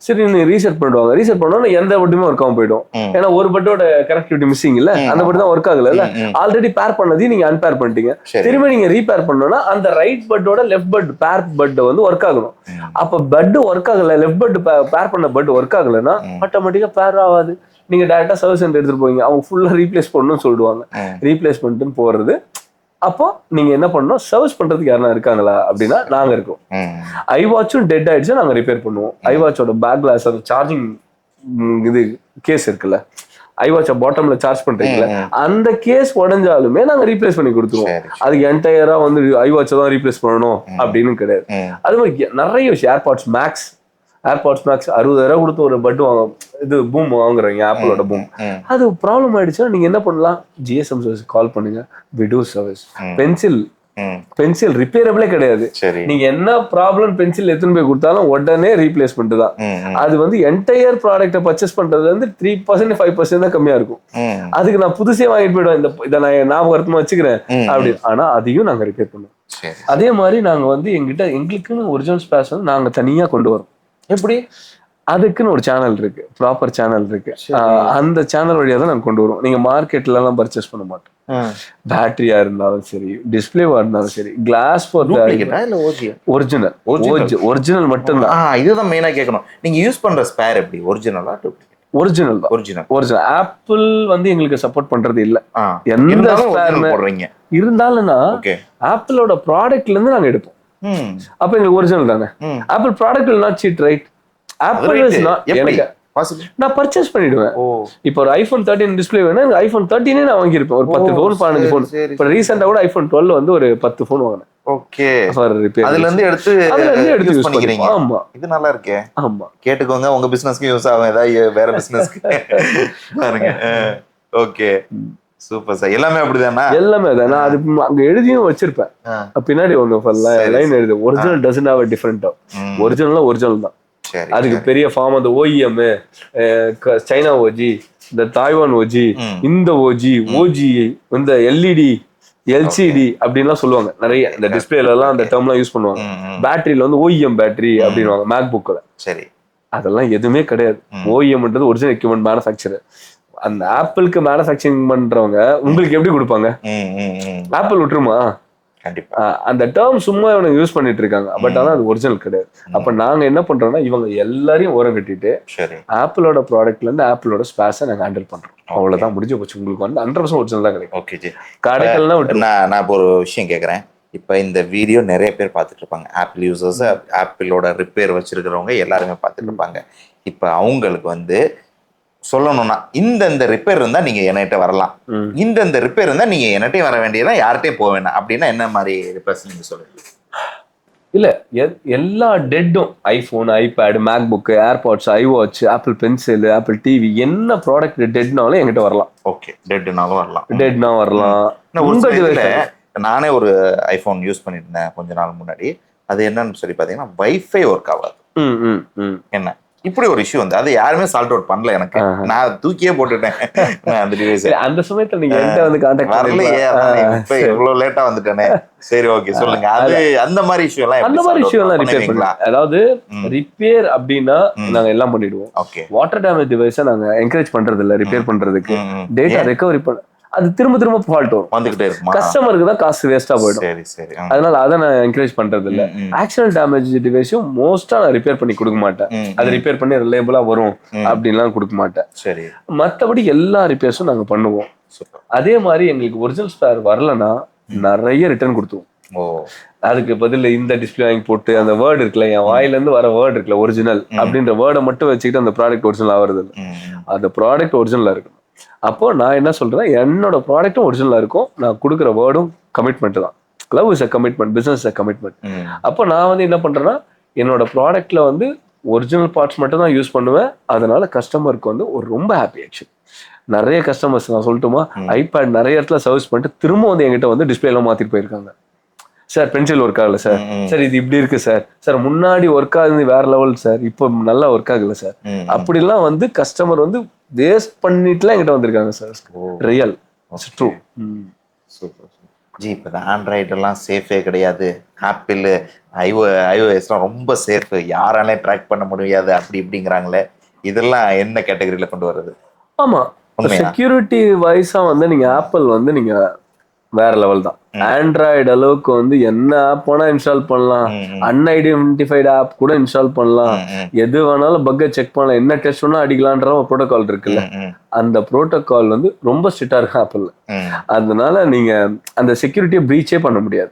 சரி, நீங்க ரீசெட் பண்ணுவாங்க, ரீசெட் பண்ணோம்னா எந்த பட்டுமே ஒர்க் ஆகும் போயிடும். ஏன்னா ஒரு பட்டோட கனெக்டிவிட்டி மிஸ்ஸிங் இல்ல, அந்த பட்டு தான் ஒர்க் ஆகல, ஆல்ரெடி பேர் பண்ணதையும் நீங்க அன்பேர் பண்ணிட்டீங்க, திரும்ப நீங்க ரீபேர் பண்ணோம்னா அந்த ரைட் பட்டோட லெஃப்ட் பட் பேர் பட் வந்து ஒர்க் ஆகணும். அப்ப பட் ஒர்க் ஆகல, லெஃப்ட் பட் பேர் பண்ண பட் ஒர்க் ஆகலன்னா ஆட்டோமேட்டிக்கா பேர் ஆகாது. நீங்க டைரக்டா சர்வீஸ் சென்டர் எடுத்துட்டு போவீங்க, அவங்க ஃபுல்லா ரீப்ளேஸ் பண்ணணும்னு சொல்லுவாங்க, ரீப்ளேஸ் பண்ணிட்டு போறது. அப்போ நீங்க என்ன பண்ணணும், சர்வீஸ் பண்றதுக்கு யாரா இருக்காங்களா அப்படின்னா நாங்க இருக்கோம். ஐவாட்சும் டெட் ஆயிடுச்சு, நாங்க ரிப்பேர் பண்ணுவோம். ஐவாட்சோட பேக் கிளாஸ் சார்ஜிங் இது கேஸ் இருக்குல்ல, ஐவாட்ச பாட்டம்ல சார்ஜ் பண்றீங்களா, அந்த கேஸ் உடஞ்சாலுமே நாங்க ரீப்ளேஸ் பண்ணி கொடுத்துருவோம். அதுக்கு என்டையரா வந்து ஐவாட்ச தான் ரீப்ளேஸ் பண்ணணும் அப்படின்னு கிடையாது. அது மாதிரி நிறைய விஷயம். ஏர்பாட்ஸ் மேக்ஸ் 60,000 கொடுத்து ஒரு பட் இது பூம் வாங்குறீங்க, ஆப்பிளோட பூம், அது ப்ராப்ளம் ஆயிடுச்சுன்னா நீங்க என்ன பண்ணலாம், ஜிஎஸ்எம் சர்வீஸ் கால் பண்ணுங்க, விடோ சர்வீஸ். பென்சில் ரிப்பேரபிளே கிடையாது, நீங்க என்ன ப்ராப்ளம் பென்சில் எத்தனை போய் கொடுத்தாலும் உடனே ரீப்ளேஸ் பண்ணிட்டு தான். அது வந்து என்டையர் ப்ராடக்ட்டை பர்ச்சேஸ் பண்றது வந்து 3% 5% தான் கம்மியா இருக்கும். அதுக்கு நான் புதுசே வாங்கிட்டு போயிடுவேன், இதை நான் ஞாபகமா வச்சுக்கிறேன் அப்படி. ஆனா அதையும் நாங்க ரிப்பேர் பண்ணுவோம். அதே மாதிரி நாங்க வந்து எங்களுக்குன்னு ஒரிஜினல் ஸ்பேர்ஸ் வந்து நாங்க தனியா கொண்டு வரோம். எப்படி? அதுக்குன்னு ஒரு சேனல் இருக்கு, ப்ராப்பர் சேனல் இருக்கு. அந்த சேனல் வழியா தான் நாங்க கொண்டு வரோம். நீங்க மார்க்கெட்ல எல்லாம் பர்ச்சேஸ் பண்ண மாட்டோம். பேட்டரியா இருந்தாலும் சரி, டிஸ்பிளேவா இருந்தாலும் சரி, கிளாஸ் ஒரிஜினல் மட்டும்தான். இதுதான் மெயினா கேட்கணும். நீங்க யூஸ் பண்ற ஸ்பேர் எப்படி, ஒரிஜினலா டூப்ளிகேட்? ஒரிஜினல் தான். ஒரிஜினல் ஆப்பிள் வந்து எங்களுக்கு சப்போர்ட் பண்றது இல்ல. எந்த போடுறீங்க இருந்தாலும்னா ஆப்பிளோட ப்ராடக்ட்ல இருந்து நாங்க எடுப்போம். அப்ப எங்களுக்கு ஒரிஜினல் தானே. Apple product will not cheat, right? Apple is not எனக்கு நான் பர்ச்சேஸ் பண்ணிடுவேன். இப்போ ஒரு ஐபோன் 13 டிஸ்பிளே வேணும், எனக்கு ஐபோன் 13 நான் வாங்கியிருப்பேன். ஒரு 10 ஃபோன் 15 ஃபோன். இப்போ ரீசெண்டா கூட ஐபோன் 12 வந்து ஒரு 10 ஃபோன் வாங்கினேன். ஓகே, அதுல இருந்து எடுத்து யூஸ் பண்ணிக்கிறீங்க. ஆமா, இது நல்லா இருக்கே. ஆமா, கேட்டுக்கோங்க, உங்க பிசினஸ்க்கு யூஸ் ஆகும், ஏதாவது வேற பிசினஸ்க்கு பாருங்க. Okay, super sir. எல்லாமே அப்படிதானா? எல்லாமே தான். நான் அது அங்க எழுதியும் வச்சிருப்பேன். பின்னாடி ஒன்று லைன் எழுது, original doesn't have a different term. Original தான். அதுக்கு பெரிய ஃபார்ம் அந்த OEM, சைனா ஓஜி, இந்த தாய்வான் ஓஜி, இந்த ஓஜி, இந்த LED, LCD அப்படின்லாம் சொல்லுவாங்க. நிறைய இந்த டிஸ்பிளேல எல்லாம் அந்த டேர்ம்லாம் யூஸ் பண்ணுவாங்க. பேட்டரியில வந்து OEM பேட்டரி அப்படின்வாங்க மேக்புக்ல. சரி, அதெல்லாம் எதுவுமே கிடையாது. OEMன்றது ஒரிஜினல் எக்யூப்மெண்ட் மேனுஃபேக்சரர். அந்த ஆப்பிளுக்கு மேனுஃபேக்சரிங் பண்றவங்க உங்களுக்கு எப்படி கொடுப்பாங்க? ஆப்பிள் விட்டுருமா? கண்டிப்பா அந்த டேர்ம் சும்மா இவனுக்கு யூஸ் பண்ணிட்டு இருக்காங்க. பட் ஆனா அது ஒரிஜினல் கிடையாது. அப்ப நாங்க என்ன பண்றோம்னா, இவங்க எல்லாரையும் ஓரம் கட்டிட்டு ஆப்பிளோட ப்ராடக்ட்ல இருந்து ஆப்பிளோட ஸ்பேஸை நாங்க ஹேண்டில் பண்றோம். அவ்வளவுதான், முடிஞ்சு போச்சு. உங்களுக்கு வந்து 100% ஒரிஜினல் தான் கிடைக்கும். ஓகே ஜி, கடைகள்லாம் நான் இப்போ ஒரு விஷயம் கேட்கறேன். இப்ப இந்த வீடியோ நிறைய பேர் பார்த்துட்டு இருப்பாங்க, ஆப்பிள் யூசர்ஸ், ஆப்பிளோட ரிப்பேர் வச்சிருக்கிறவங்க எல்லாருமே பார்த்துட்டு இருப்பாங்க. இப்ப அவங்களுக்கு வந்து சொல்லணும்னா, இந்த ரிப்பேர் இருந்தா நீங்க என்கிட்ட வரலாம், இந்த ரிப்பேர் இருந்தா நீங்க என்கிட்ட வர வேண்டியதா, யார்கிட்டயும் போக வேண்டாம் அப்படின்னா என்ன மாதிரி ரிப்பேர்ஸ் நீங்க சொல்லுங்க? இல்ல, எல்லா டெட்டும் iPhone, iPad, MacBook, AirPods, iWatch, Apple pencil, Apple TV, என்ன ப்ராடக்ட் டெட்னாலும் என்கிட்ட வரலாம். ஓகே, டெட்னாலும் வரலாம். நானே ஒரு ஐபோன் யூஸ் பண்ணிருந்தேன் கொஞ்ச நாள் முன்னாடி. அது என்னன்னு சொல்லி பாத்தீங்கன்னா, வைஃபை ஒர்க் ஆகாது. என்ன இப்படி ஒரு இஷ்யூ வந்து அது யாருமே சால்ட் அவுட் பண்ணல. எனக்கு நான் தூக்கியே போட்டுட்டேன் அந்த டிவைஸ். அந்த சமயத்துல நீங்க என்கிட்ட வந்து கான்டாக்ட் வரலையே, இப்ப இவ்வளவு லேட்டா வந்துட்டேனே. சரி, ஓகே, சொல்லுங்க. அது அந்த மாதிரி இஷ்யூ எல்லாம் ரிப்பேர் பண்ணலாம். அதாவது ரிப்பேர் அப்படின்னா நாங்க எல்லாம் பண்ணிடுவோம். ஓகே, வாட்டர் டேமேஜ் டிவைஸை நாங்க என்கரேஜ் பண்றது இல்ல ரிப்பேர் பண்றதுக்கு. டேட்டா ரெக்கவரி பண்ண அது திரும்ப ஃபால்ட் வரும், வந்துகிட்டே இருக்கும். கஸ்டமருக்கு தான் காசு வேஸ்டா போயிடும். சரி சரி, அதனால அதை நான் என்கரேஜ் பண்றது இல்ல. ஆக்சிடென்ட் டேமேஜ் டிவைஸும் மோஸ்டா நான் ரிப்பேர் பண்ணி கொடுக்க மாட்டேன். அது ரிப்பேர் பண்ணி ரிலையபிளா வரும் அப்படின்லாம் கொடுக்க மாட்டேன். சரி, மற்றபடி எல்லா ரிப்பேர்ஸும் நாங்க பண்ணுவோம். அதே மாதிரி எங்களுக்கு ஒரிஜினல் ஸ்பேர் வரலன்னா நிறைய ரிட்டர்ன் கொடுத்துவோம். அதுக்கு பதில் இந்த டிஸ்பிளே வாங்கி போட்டு அந்த வேர்டு இருக்குல்ல, என் வாயில இருந்து வர வேர்டு இருக்குல்ல, ஒரிஜினல் அப்படின்ற வேர்டை மட்டும் வச்சுக்கிட்டு அந்த ப்ராடக்ட் ஒரிஜினல் ஆகுறது இல்லை. அந்த ப்ராடக்ட் ஒரிஜினலா இருக்கும். அப்போ நான் என்ன சொல்றேன், என்னோட ப்ராடக்டும் ஒரிஜினலா இருக்கும், நான் கொடுக்குற வேர்டும் கமிட்மெண்ட் தான். Love is a commitment, business is a commitment. அப்போ நான் வந்து என்ன பண்றேன்னா, என்னோட ப்ராடக்ட்ல வந்து ஒரிஜினல் பார்ட்ஸ் மட்டும் தான் யூஸ் பண்ணுவேன். அதனால கஸ்டமருக்கு வந்து ஒரு ரொம்ப ஹாப்பி. ஆக்சுவலி நிறைய கஸ்டமர்ஸ் நான் சொல்லட்டுமா, ஐபேட் நிறைய இடத்துல சர்வீஸ் பண்ணிட்டு திரும்ப வந்து என்கிட்ட வந்து டிஸ்பிளே எல்லாம் மாத்திட்டு போயிருக்காங்க. சார் பென்சில் ஒர்க் ஆகல சார், சார் இது இப்படி இருக்கு சார், சார் முன்னாடி ஒர்க் ஆகுது வேற லெவல் சார், இப்போ நல்லா ஒர்க் ஆகல சார், அப்படிலாம் வந்து கஸ்டமர் வந்து வேஸ்ட் பண்ணிட்டுலாம் என்கிட்ட வந்திருக்காங்க sir. Real true. Super G. இப்போ இந்த ஆண்ட்ராய்டு எல்லாம் சேஃபே கிடையாது, ஆப்பிள் iOS-லாம் ரொம்ப சேஃப், யாராலையும் ட்ராக் பண்ண முடியாது அப்படி இப்படிங்கிறாங்களே, இதெல்லாம் என்ன கேட்டகரியில கொண்டு வர்றது? ஆமா, செக்யூரிட்டி வைஸா வந்து நீங்க ஆப்பிள் வந்து நீங்க வேற லெவல் தான். ஆண்ட்ராய்டு அளவுக்கு வந்து என்ன ஆப் வேணா இன்ஸ்டால் பண்ணலாம், அன்ஐடென்டிஃபைடு ஆப் கூட இன்ஸ்டால் பண்ணலாம், எது வேணாலும் பக்கை செக் பண்ணலாம், என்ன டெஸ்ட் வேணா அடிக்கலான்ற ஒரு ப்ரோட்டோகால் இருக்குல்ல, அந்த ப்ரோட்டோகால் வந்து ரொம்ப ஸ்ட்ரிக்டா இருக்கு ஆப்பிள். அதனால நீங்க அந்த செக்யூரிட்டியை பிரீச்சே பண்ண முடியாது.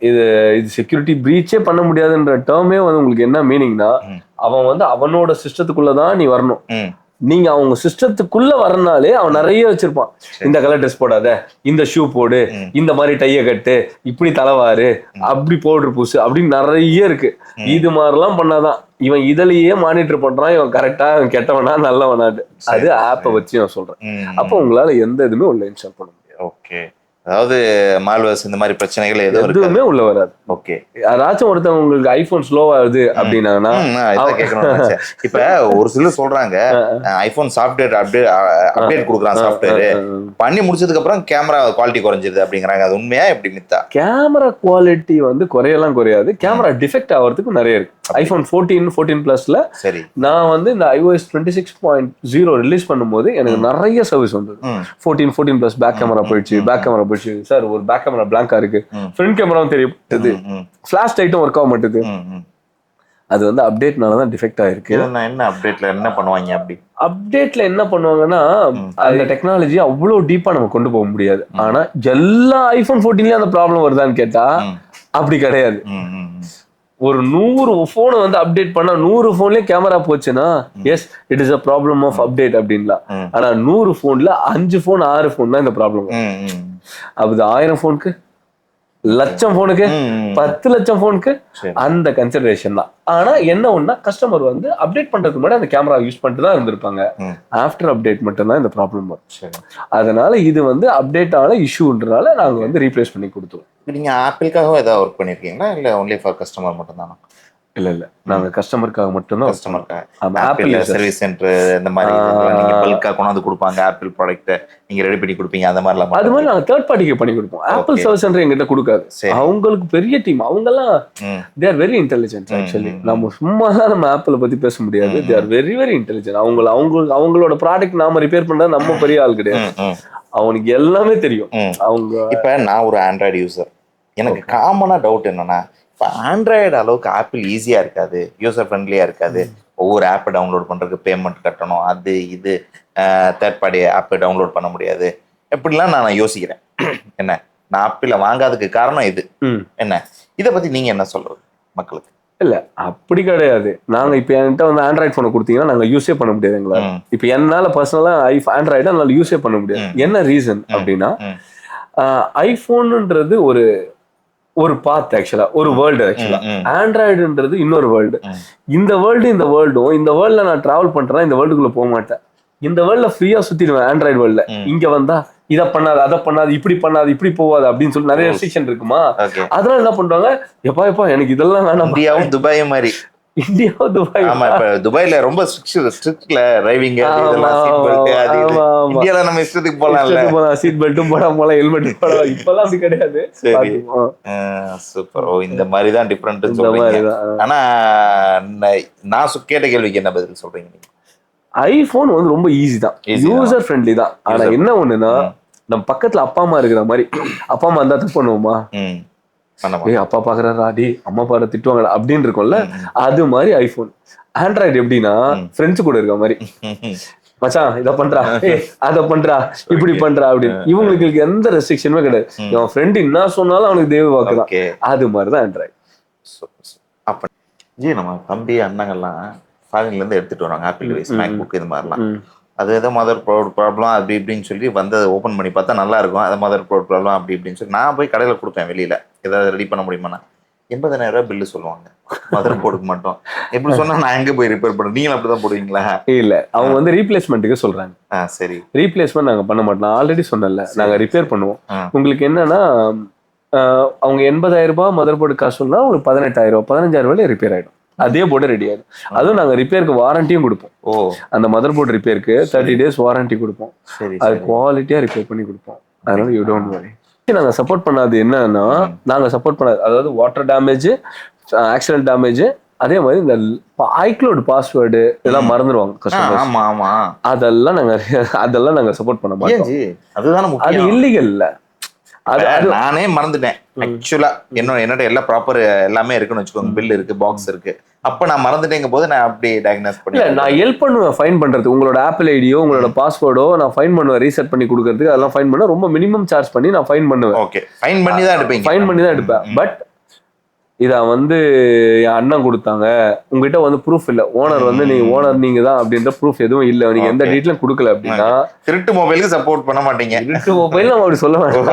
இது செக்யூரிட்டி பிரீச்சே பண்ண முடியாதுன்ற டேர்மே வந்து உங்களுக்கு என்ன மீனிங்னா, அவன் வந்து அவனோட சிஸ்டத்துக்குள்ளதான் நீ வரணும். நீங்க அவங்க சிஸ்டத்துக்குள்ள வரனாலே அவன் நிறைய வச்சிருப்பான். இந்த கலர் ட்ரெஸ் போடாத, இந்த ஷூ போடு, இந்த மாதிரி டைய கட்டு, இப்படி தலைவாரு, அப்படி பவுடர் பூசு அப்படின்னு நிறைய இருக்கு. இது மாதிரிலாம் பண்ணாதான் இவன் இதுலயே மானிட்டர் பண்றான், இவன் கரெக்டா இவன் கெட்டவனா நல்லவனாட்டு. அது ஆப்பை வச்சு நான் சொல்றேன். அப்போ உங்களால எந்த இதுவுமே உள்ள இன்ஸ்டால் பண்ண முடியாது. ஓகே, அதாவது மால்வேர்ஸ் இந்த மாதிரி பிரச்சனைகள் எதுவுமே உள்ள வராது. ஓகே, யாராச்சும் ஒருத்தவங்க உங்களுக்கு ஐபோன் ஸ்லோ ஆகுது அப்படின்னாங்கன்னா இப்ப ஒரு சிலர் சொல்றாங்க ஐபோன் சாஃப்ட்வேர் அப்டேட் கொடுக்குறான், சாஃப்ட்வேர் பண்ணி முடிச்சதுக்கு அப்புறம் கேமரா குவாலிட்டி குறைஞ்சிருது அப்படிங்கிறாங்க. அது உண்மையா இப்படி மித்தா? கேமரா குவாலிட்டி வந்து குறையெல்லாம் குறையாது, கேமரா டிஃபெக்ட் ஆகிறதுக்கு நிறைய இருக்கு. ஐபோன் 14 பிளஸ்ல சரி, நான் வந்து இந்த iOS 26.0 ரிலீஸ் பண்ணும்போது எனக்கு நிறைய சர்வீஸ் வந்தது. 14 பிளஸ் பேக் கேமரா போயிடுச்சு, பேக் கேமரா போயிடுச்சு சார், ஒரு பேக் கேமரா பிளாங்கா இருக்கு, ஃப்ரண்ட் கேமராவும் தெரிய மாட்டேது, ஃபிளாஷ் லைட்டும் ஒர்க் ஆக மாட்டேது. அது வந்து அப்டேட்னால தான் டிஃபெக்ட் ஆயிருக்கு. என்ன அப்டேட்ல என்ன பண்ணுவாங்க? அப்டேட்ல என்ன பண்ணுவாங்கன்னா, அந்த டெக்னாலஜி அவ்வளோ டீப்பா நம்ம கொண்டு போக முடியாது. ஆனா எல்லா iPhone 14லயும் அந்த ப்ராப்ளம் வருதான்னு கேட்டா அப்படி கிடையாது. ஒரு 100 போனை வந்து அப்டேட் பண்ணா 100 போன்லயே கேமரா போச்சுன்னா yes it is a problem of update அப்படின்லாம். ஆனா 100 போன்ல 5 போன் 6 போன் தான் இந்த ப்ராப்ளம். அது 1000 போனுக்கு, லட்சம் போனுக்கு, 10 லட்சம் போனுக்கு அந்த கன்சிடரேஷன் தான். ஆனா என்ன ஒண்ணா, கஸ்டமர் வந்து அப்டேட் பண்றதுக்கு முன்னாடி அந்த கேமரா யூஸ் பண்ணிட்டு தான் இருந்திருப்பாங்க. ஆஃப்டர் அப்டேட் மட்டும் தான் இந்த ப்ராப்ளம் வரும். அதனால இது வந்து அப்டேட் ஆன இஷ்யூன்றனால நாங்க வந்து ரீப்ளேஸ் பண்ணி கொடுத்தோம். நீங்க ஆப்பிளுக்காக ஏதாவது ஒர்க் பண்ணிருக்கீங்களா இல்ல ஒன்லி ஃபார் கஸ்டமர் மட்டும் தானா? இல்ல நாங்க கஸ்டமருக்காக மட்டும்தான். கஸ்டமருக்காக ஆப்பிள் சர்வீஸ் சென்டர் இந்த மாதிரி நீங்க பல்கா கொண்டாந்து கொடுப்பாங்க, ஆப்பிள் ப்ராடக்ட் நீங்க ரெடி பண்ணி கொடுப்பீங்க, அந்த மாதிரிலாம்? அது மாதிரி நாங்க தேர்ட் பார்ட்டிக்கு பண்ணி கொடுப்போம். ஆப்பிள் சர்வீஸ் சென்டர் எங்கிட்ட கொடுக்காது. அவங்களுக்கு பெரிய டீம், அவங்க எல்லாம் they are very intelligent. Actually நம்ம சும்மா தான் நம்ம ஆப்பிளை பத்தி பேச முடியாது. They are very very intelligent. அவங்களோட ப்ராடக்ட் நாம ரிப்பேர் பண்றது நம்ம பெரிய ஆள் கிடையாது. அவனுக்கு எல்லாமே தெரியும். அவங்க இப்ப நான் ஒரு ஆண்ட்ராய்டு யூசர், எனக்கு காமனா டவுட் என்னன்னா, இப்போ ஆண்ட்ராய்டு அளவுக்கு ஆப்பிள் ஈஸியா இருக்காது, யூசர் ஃப்ரெண்ட்லியா இருக்காது. ஒவ்வொரு ஆப்பை டவுன்லோட் பண்றதுக்கு பேமெண்ட் கட்டணும், அது இது தேர்ட் பார்ட்டி ஆப்பை டவுன்லோட் பண்ண முடியாது, எப்படிலாம் நான் யோசிக்கிறேன். என்ன நான் ஆப்பிள வாங்காததுக்கு காரணம் இது என்ன? இதை பத்தி நீங்க என்ன சொல்றது மக்களுக்கு? இல்ல அப்படி கிடையாது. நாங்க இப்ப என்கிட்ட வந்து ஆண்ட்ராய்டு போனை கொடுத்தீங்கன்னா நாங்க யூஸே பண்ண முடியாது எங்களால. இப்ப என்னால பர்சனலா ஆண்ட்ராய்டு என்னால யூஸே பண்ண முடியாது. என்ன ரீசன் அப்படின்னா, ஐபோன்ன்றது ஒரு பாத், ஆக்சுவலா ஒரு வேர்ல்டு. ஆக்சுவலா ஆண்ட்ராய்டுன்றது இன்னொரு வேர்ல்டு. இந்த வேர்ல்டுல நான் டிராவல் பண்றேன்னா இந்த வேர்ல்டுக்குள்ள போக மாட்டேன். இந்த வேர்ல்ட்ல ஃப்ரீயா சுத்திடுவேன். ஆண்ட்ராய்டு வேர்ல்ட்ல இங்க வந்தா இதை பண்ணாது, அதை பண்ணாது, இப்படி பண்ணாது, இப்படி போவாது அப்படின்னு சொல்லி நிறைய ரெஸ்ட்ரிக்ஷன் இருக்குமா. அதனால என்ன பண்றாங்க, எப்பா எனக்கு இதெல்லாம் வேணாம். இந்தியாவும் துபாய் மாதிரி. India Dubai. ஆமா, இப்ப துபாய்ல ரொம்ப ஸ்ட்ரிக்ட்ல டிரைவிங், இதெல்லாம் சீட் பெல்ட் அது இது. இந்தியால நம்ம இஷ்டத்துக்கு போலாம், சீட் பெல்ட்டும் போடாம போலாம், ஹெல்மெட் போடலாம். இப்பெல்லாம் அப்படி கிடையாது. சரி, சூப்பர். இந்த மாதிரி தான் டிஃபரெண்ட் சொல்றீங்க. ஆனா நான் கேட்ட கேள்விக்கு என்ன பதில் சொல்றீங்க நீங்க? ஐபோன் வந்து ரொம்ப ஈஸி தான், யூசர் ஃப்ரெண்ட்லி தான். ஆனா என்ன ஒண்ணுன்னா, நம்ம பக்கத்துல அப்பா அம்மா இருக்கிற மாதிரி, அப்பா அம்மா இருந்தா தப்பு பண்ணுவோமா, அப்பா பாக்குறாரா டி அம்மா பாரு திட்டுவாங்க அப்படின்னு இருக்கும்ல, அது மாதிரி ஐபோன். ஆண்ட்ராய்டு எப்படின்னா ஃப்ரெண்ட்ஸ் கூட இருக்க மாதிரி, மச்சான் இதை பண்றா, அதை பண்றா, இப்படி பண்றா அப்படின்னு. இவங்களுக்கு எந்த ரெஸ்ட்ரிக்ஷனுமே கிடையாது. இவன் ஃப்ரெண்ட் என்ன சொன்னாலும் அவனுக்கு தேவ வாக்குதான். அது மாதிரிதான் ஆண்ட்ராய்டு. அப்ப ஜி நம்ம தம்பி அண்ணங்கள்லாம் ஃபாரின்ல இருந்து எடுத்துட்டு வராங்க ஆப்பிள் டிவைஸ், மேக் புக் இது மாதிரிலாம். அது ஏதோ மதர் போர்ட் ப்ராப்ளம் அப்படி இப்படின்னு சொல்லி வந்து ஓப்பன் பண்ணி பார்த்தா நல்லா இருக்கும். அது மதர் போர்ட் ப்ராப்ளம் அப்படி இப்படின்னு சொல்லி நான் போய் கடையில் கொடுப்பேன். வெளியில ஏதாவது ரெடி பண்ண முடியுமாண்ணா 80,000 ரூபாய் பில்லு சொல்லுவாங்க மதர் போர்டுக்கு மட்டும். எப்படி சொன்னா நான் எங்க போய் ரிப்பேர் பண்ணுறேன்? நீங்களும் அப்படிதான் போடுவீங்களா? இல்ல, அவங்க வந்து ரீப்ளேஸ்மெண்ட்டுக்கு சொல்றாங்க. சரி, ரீப்ளேஸ்மெண்ட் நாங்க பண்ண மாட்டோம். நான் ஆல்ரெடி சொன்னேன்ல, நாங்க ரிப்பேர் பண்ணுவோம். உங்களுக்கு என்னன்னா, அவங்க 80,000 ரூபாய் மதர் போர்டு காசு சொன்னா உங்களுக்கு 18,000 15,000 ரூபாயில ரிப்பேர் ஆயிடும். அதே போர்டு ரெடி ஆயிடும். அதுவும் நாங்க ரிப்பேருக்கு வாரண்டியும் கொடுப்போம். அந்த மதர் போர்டு ரிப்பேருக்கு 30 days வாரண்டி கொடுப்போம். அது குவாலிட்டியா ரிப்பேர் பண்ணி கொடுப்போம். அதனால யூ டோன்ட் வரி. நாங்க சப்போர்ட் பண்ணாது என்னன்னா, நாங்க சப்போர்ட் பண்ணாது அதாவது வாட்டர் டேமேஜ், ஆக்சிடென்ட் டேமேஜ், அதே மாதிரி இந்த ஐக்ளவுட் பாஸ்வேர்டு இதெல்லாம் மறந்துடுவாங்க கஸ்டமர்ஸ். அதெல்லாம் நாங்க சப்போர்ட் பண்ண மாட்டோம். அது இல்லீகல் இல்ல. நானே மறந்துட்டேன் ஆக்சுவலா. என்னோட எல்லா ப்ராப்பர் எல்லாமே இருக்குன்னு வச்சுக்கோங்க, பில் இருக்கு, பாக்ஸ் இருக்கு. அப்ப நான் மறந்துட்டேங்க போது நான் அப்படி டயக்னோஸ் பண்ணி நான் ஹெல்ப் பண்ணுவேன் ஃபைன் பண்றது. உங்களோட ஆப்பிள் ஐடியோ உங்களோட பாஸ்வேர்டோ நான் ஃபைன் பண்ணுவேன், ரீசெட் பண்ணி கொடுக்கறதுக்கு. அதெல்லாம் ஃபைன் பண்ண ரொம்ப மினிமம் சார்ஜ் பண்ணி நான் ஃபைன் பண்ணுவேன். ஓகே, ஃபைன் பண்ணி தான் எடுப்பேன், ஃபைன் பண்ணி தான் எடுப்பேன். பட் இதை வந்து என் அண்ணன் கொடுத்தாங்க, உங்ககிட்ட வந்து ப்ரூஃப் இல்லை, ஓனர் வந்து நீங்க தான் அப்படின்ற ப்ரூஃப் எதுவும் இல்லை, நீங்க எந்த டீட்டெயிலும் கொடுக்கல அப்படின்னா திருட்டு மொபைலுக்கு சப்போர்ட் பண்ண மாட்டீங்க. திருட்டு மொபைல் நம்ம அப்படி சொல்ல மாட்டோம்.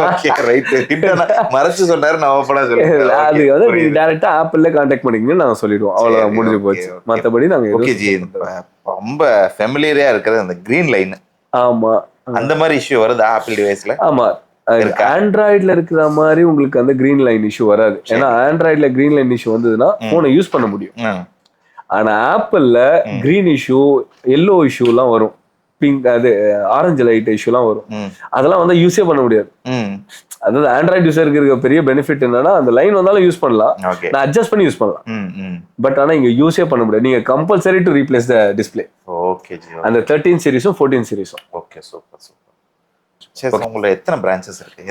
மறைச்சு சொன்னாரு, நான் ஓப்பனா சொல்லுவேன். அது வந்து நீங்க டைரக்டா ஆப்பிள்ல கான்டாக்ட் பண்ணிக்கணும்னு நாங்க சொல்லிடுவோம். அவ்வளவு முடிஞ்சு போச்சு. மற்றபடி நாங்க ரொம்ப ஃபெமிலியரா இருக்கிறது அந்த கிரீன் லைன். ஆமா, அந்த மாதிரி இஷ்யூ வருது ஆப்பிள் டிவைஸ்ல. ஆமா, ஆண்ட்ராய்ட்ல இருக்கிற மாதிரி உங்களுக்கு அந்த கிரீன் லைன் இஷ்யூ வராது. ஏன்னா ஆண்ட்ராய்ட்ல கிரீன் லைன் இஷ்யூ வந்ததுன்னா போனை யூஸ் பண்ண முடியும். ஆனா ஆப்பிள்ல கிரீன் இஷ்யூ, எல்லோ இஷ்யூ எல்லாம் வரும், பிங்க் அது ஆரஞ்சு லைட் இஷ்யூ எல்லாம் வரும். அதெல்லாம் வந்து யூஸே பண்ண முடியாது. அதாவது ஆண்ட்ராய்டு யூஸருக்கு இருக்க பெரிய பெனிஃபிட் என்னன்னா, அந்த லைன் வந்தாலும் யூஸ் பண்ணலாம், நான் அட்ஜஸ்ட் பண்ணி யூஸ் பண்ணலாம். பட் ஆனா இங்க யூஸே பண்ண முடியாது. நீங்க compulsory to replace the display. Okay, அந்த 13 சீரிஸும் 14 சீரிஸும். Okay, super super. சரி, உங்களோட எத்தனை பிரான்ச்சஸ் இருக்கு?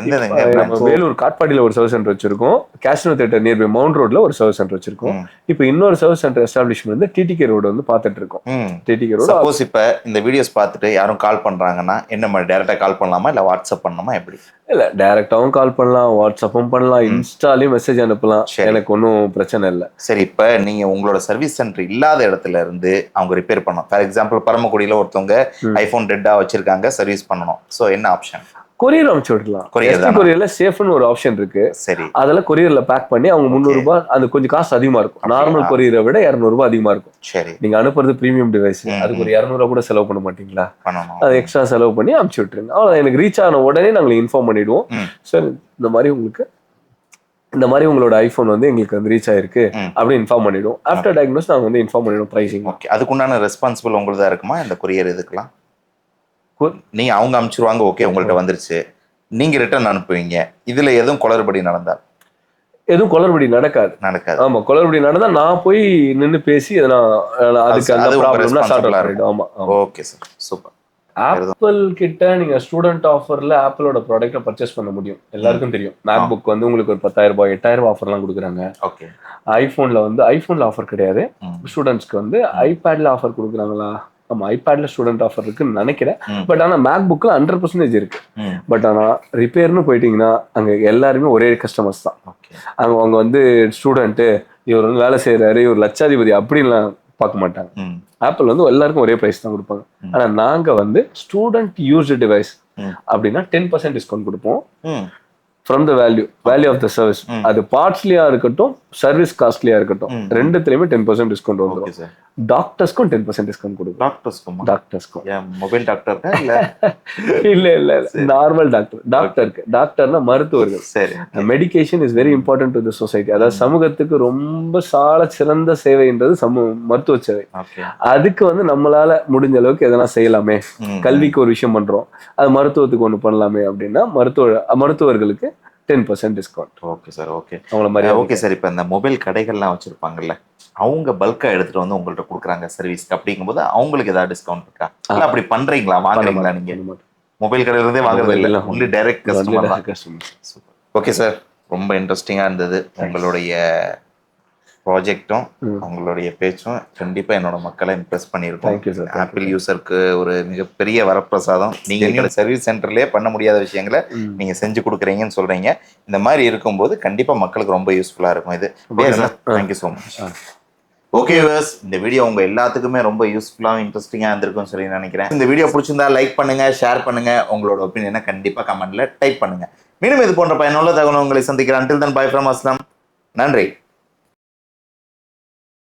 நம்ம வேலூர் காட்பாடியில ஒரு சர்வீஸ் சென்டர் வச்சிருக்கோம். கேசினோ தியேட்டர் நியர்பை மவுண்ட் ரோட்ல ஒரு சர்வீஸ் சென்டர் வச்சிருக்கோம். இப்போ இன்னொரு சர்வீஸ் சென்டர் எஸ்டாப்ளிஷ்மெண்ட் வந்து டிடிகே ரோடு வந்து பார்த்துட்டு இருக்கோம். TTK road. சப்போஸ் இப்போ இந்த வீடியோஸ் பார்த்துட்டு யாரும் கால் பண்றாங்கன்னா என்ன மாதிரி டைரக்டா கால் பண்ணலாமா இல்ல வாட்ஸ்அப் பண்ணலாமா எப்படி? இல்ல டைரக்டாவும் கால் பண்ணலாம், வாட்ஸ்அப்பும் பண்ணலாம், இன்ஸ்டாலையும் மெசேஜ் அனுப்பலாம். எனக்கு ஒன்றும் பிரச்சனை இல்லை. சரி, இப்போ நீங்க உங்களோட சர்வீஸ் சென்டர் இல்லாத இடத்துல இருந்து அவங்க ரிப்பேர் பண்ணணும். ஃபார் எக்ஸாம்பிள் பரமக்குடியில ஒருத்தவங்க ஐபோன் டெட்டா வச்சிருக்காங்க, சர்வீஸ் பண்ணணும். ஸோ என்ன ஆப்ஷன்? கொரியர் அனுப்பிச்சு விடலாம். கொரியர்ல சேஃப்னு ஒரு ஆப்ஷன் இருக்கு. சரி, அதுல கொரியர்ல பேக் பண்ணி அவங்க 300 ரூபாய், அது கொஞ்சம் காசு அதிகமா இருக்கும். நார்மல் கொரியரை விட 200 ரூபாய் அதிகமா இருக்கும். சரி, நீங்க அனுப்புறது பிரீமியம் டிவைஸ், அதுக்கு ஒரு 200 ரூபாய் கூட செலவு பண்ண மாட்டீங்களா? அது எக்ஸ்ட்ரா செலவு பண்ணி அனுப்பிச்சு விட்டுருங்க. அவ்வளவு எனக்கு ரீச் ஆன உடனே நாங்கள் இன்ஃபார்ம் பண்ணிடுவோம். சார் இந்த மாதிரி உங்களோட ஐபோன் வந்து எங்களுக்கு வந்து ரீச் ஆயிருக்கு அப்படின்னு இன்ஃபார்ம் பண்ணிடுவோம். ஆஃப்டர் டயக்னோஸ் நாங்க வந்து இன்ஃபார்ம் பண்ணிடுவோம் பிரைசிங். ஓகே, அதுக்குண்டான ரெஸ்பான்சிபிள் உங்களுதா இருக்குமா இந்த கொரியர் இதுக்கெல்லாம்? நீங்க அவங்க அனுப்பிச்சிருவாங்க, ஓகே உங்கள்ட்ட வந்துருச்சு, நீங்க ரிட்டர்ன் அனுப்புவீங்க. இதுல எதுவும் குளறுபடி நடந்தால்? எதுவும் குளறுபடி நடக்காது. ஆமா, குளறுபடி நடந்தா நான் போய் நின்று பேசி அதுக்கு அந்த ப்ராப்ளம்னா சால்வ் பண்ணிடுவோம். ஆமா, ஓகே சார், சூப்பர். ஆப்பிள் கிட்ட நீங்க ஸ்டூடெண்ட் ஆஃபர்ல ஆப்பிளோட ப்ராடக்ட்டை பர்ச்சேஸ் பண்ண முடியும். எல்லாருக்கும் தெரியும். மேக்புக் வந்து உங்களுக்கு ஒரு 10,000 ரூபாய் 8,000 ரூபாய் ஆஃபர்லாம் கொடுக்குறாங்க. ஓகே, ஐபோன்ல ஆஃபர் கிடையாது. ஸ்டூடெண்ட்ஸ்க்கு வந்து ஐபேட்ல ஆஃபர் கொடுக்குறாங்களா? ஆமா, ஐபேட்ல ஸ்டூடெண்ட் ஆஃபர் இருக்குன்னு நினைக்கிறேன். பட் ஆனா மேக்புக்ல 100% இருக்கு. பட் ஆனா ரிப்பேர்னு போயிட்டீங்கன்னா அங்க எல்லாருமே ஒரே கஸ்டமர்ஸ் தான். அவங்க வந்து ஸ்டூடெண்ட், இவர் வந்து வேலை செய்யறாரு, இவர் லட்சாதிபதி அப்படின்லாம் பார்க்க மாட்டாங்க. ஆப்பிள் வந்து எல்லாருக்கும் ஒரே பிரைஸ் தான் கொடுப்பாங்க. ஆனா நாங்க வந்து ஸ்டூடெண்ட் யூஸ்டு டிவைஸ் அப்படின்னா 10% டிஸ்கவுண்ட் கொடுப்போம். From the value of the service. அது பார்ட்ஸ்லியா இருக்கட்டும், சர்வீஸ் காஸ்ட்லியா இருக்கட்டும், ரெண்டுத்துலயுமே 10% டிஸ்கவுண்ட் வந்துடும். டாக்டர்ஸ்க்கும் 10% டிஸ்கவுண்ட் கொடுக்கும். டாக்டர்ஸ்க்கும் மொபைல் டாக்டர் இல்ல நார்மல் டாக்டர்னா மருத்துவர்கள். சரி, medication is very important to the society. அதாவது சமூகத்துக்கு ரொம்ப சால சிறந்த சேவைன்றது மருத்துவ சேவை. அதுக்கு வந்து நம்மளால முடிஞ்ச அளவுக்கு எதனா செய்யலாமே. கல்விக்கு ஒரு விஷயம் பண்றோம், அது மருத்துவத்துக்கு ஒண்ணு பண்ணலாமே அப்படின்னா மருத்துவர்களுக்கு 10% discount. Okay sir, okay sir. இப்போ இந்த மொபைல் கடைகள்லாம் வச்சிருப்பாங்கல்ல, அவங்க பல்கா எடுத்துட்டு வந்து உங்கள்ட்ட கொடுக்குறாங்க சர்வீஸ்க்கு. அப்படிங்கும்போது அவங்களுக்கு ஏதாவது டிஸ்கவுண்ட் இருக்கா? அப்படி பண்றீங்களா, வாங்குறீங்களா? நீங்க மொபைல் கடையில இருந்தே வாங்குறது இல்லை, only direct customer. Okay sir, ரொம்ப இன்ட்ரெஸ்டிங்கா இருந்தது உங்களுடைய ப்ராஜெக்டும் உங்களுடைய பேச்சும். கண்டிப்பா என்னோட மக்களை இம்ப்ரெஸ் பண்ணியிருக்கோம். ஆப்பிள் யூசருக்கு ஒரு மிகப்பெரிய வரப்பிரசாதம். நீங்க சர்வீஸ் சென்டர்லயே பண்ண முடியாத விஷயங்களை நீங்க செஞ்சு கொடுக்குறீங்கன்னு சொல்றீங்க. இந்த மாதிரி இருக்கும்போது கண்டிப்பா மக்களுக்கு ரொம்ப யூஸ்ஃபுல்லா இருக்கும் இது. Thank you so much. Okay viewers, இந்த வீடியோ உங்க எல்லாத்துக்குமே ரொம்ப யூஸ்ஃபுல்லாகவும் இன்ட்ரெஸ்டிங்காக இருந்திருக்கும்னு சொல்லி நினைக்கிறேன். இந்த வீடியோ பிடிச்சிருந்தா லைக் பண்ணுங்க, ஷேர் பண்ணுங்க, உங்களோட ஒப்பீனியனை கண்டிப்பா கமெண்ட்ல டைப் பண்ணுங்க. மீண்டும் இது போன்ற பயனுள்ள தகவல் உங்களை சந்திக்கிறேன். Until then, bye from Aslam. நன்றி.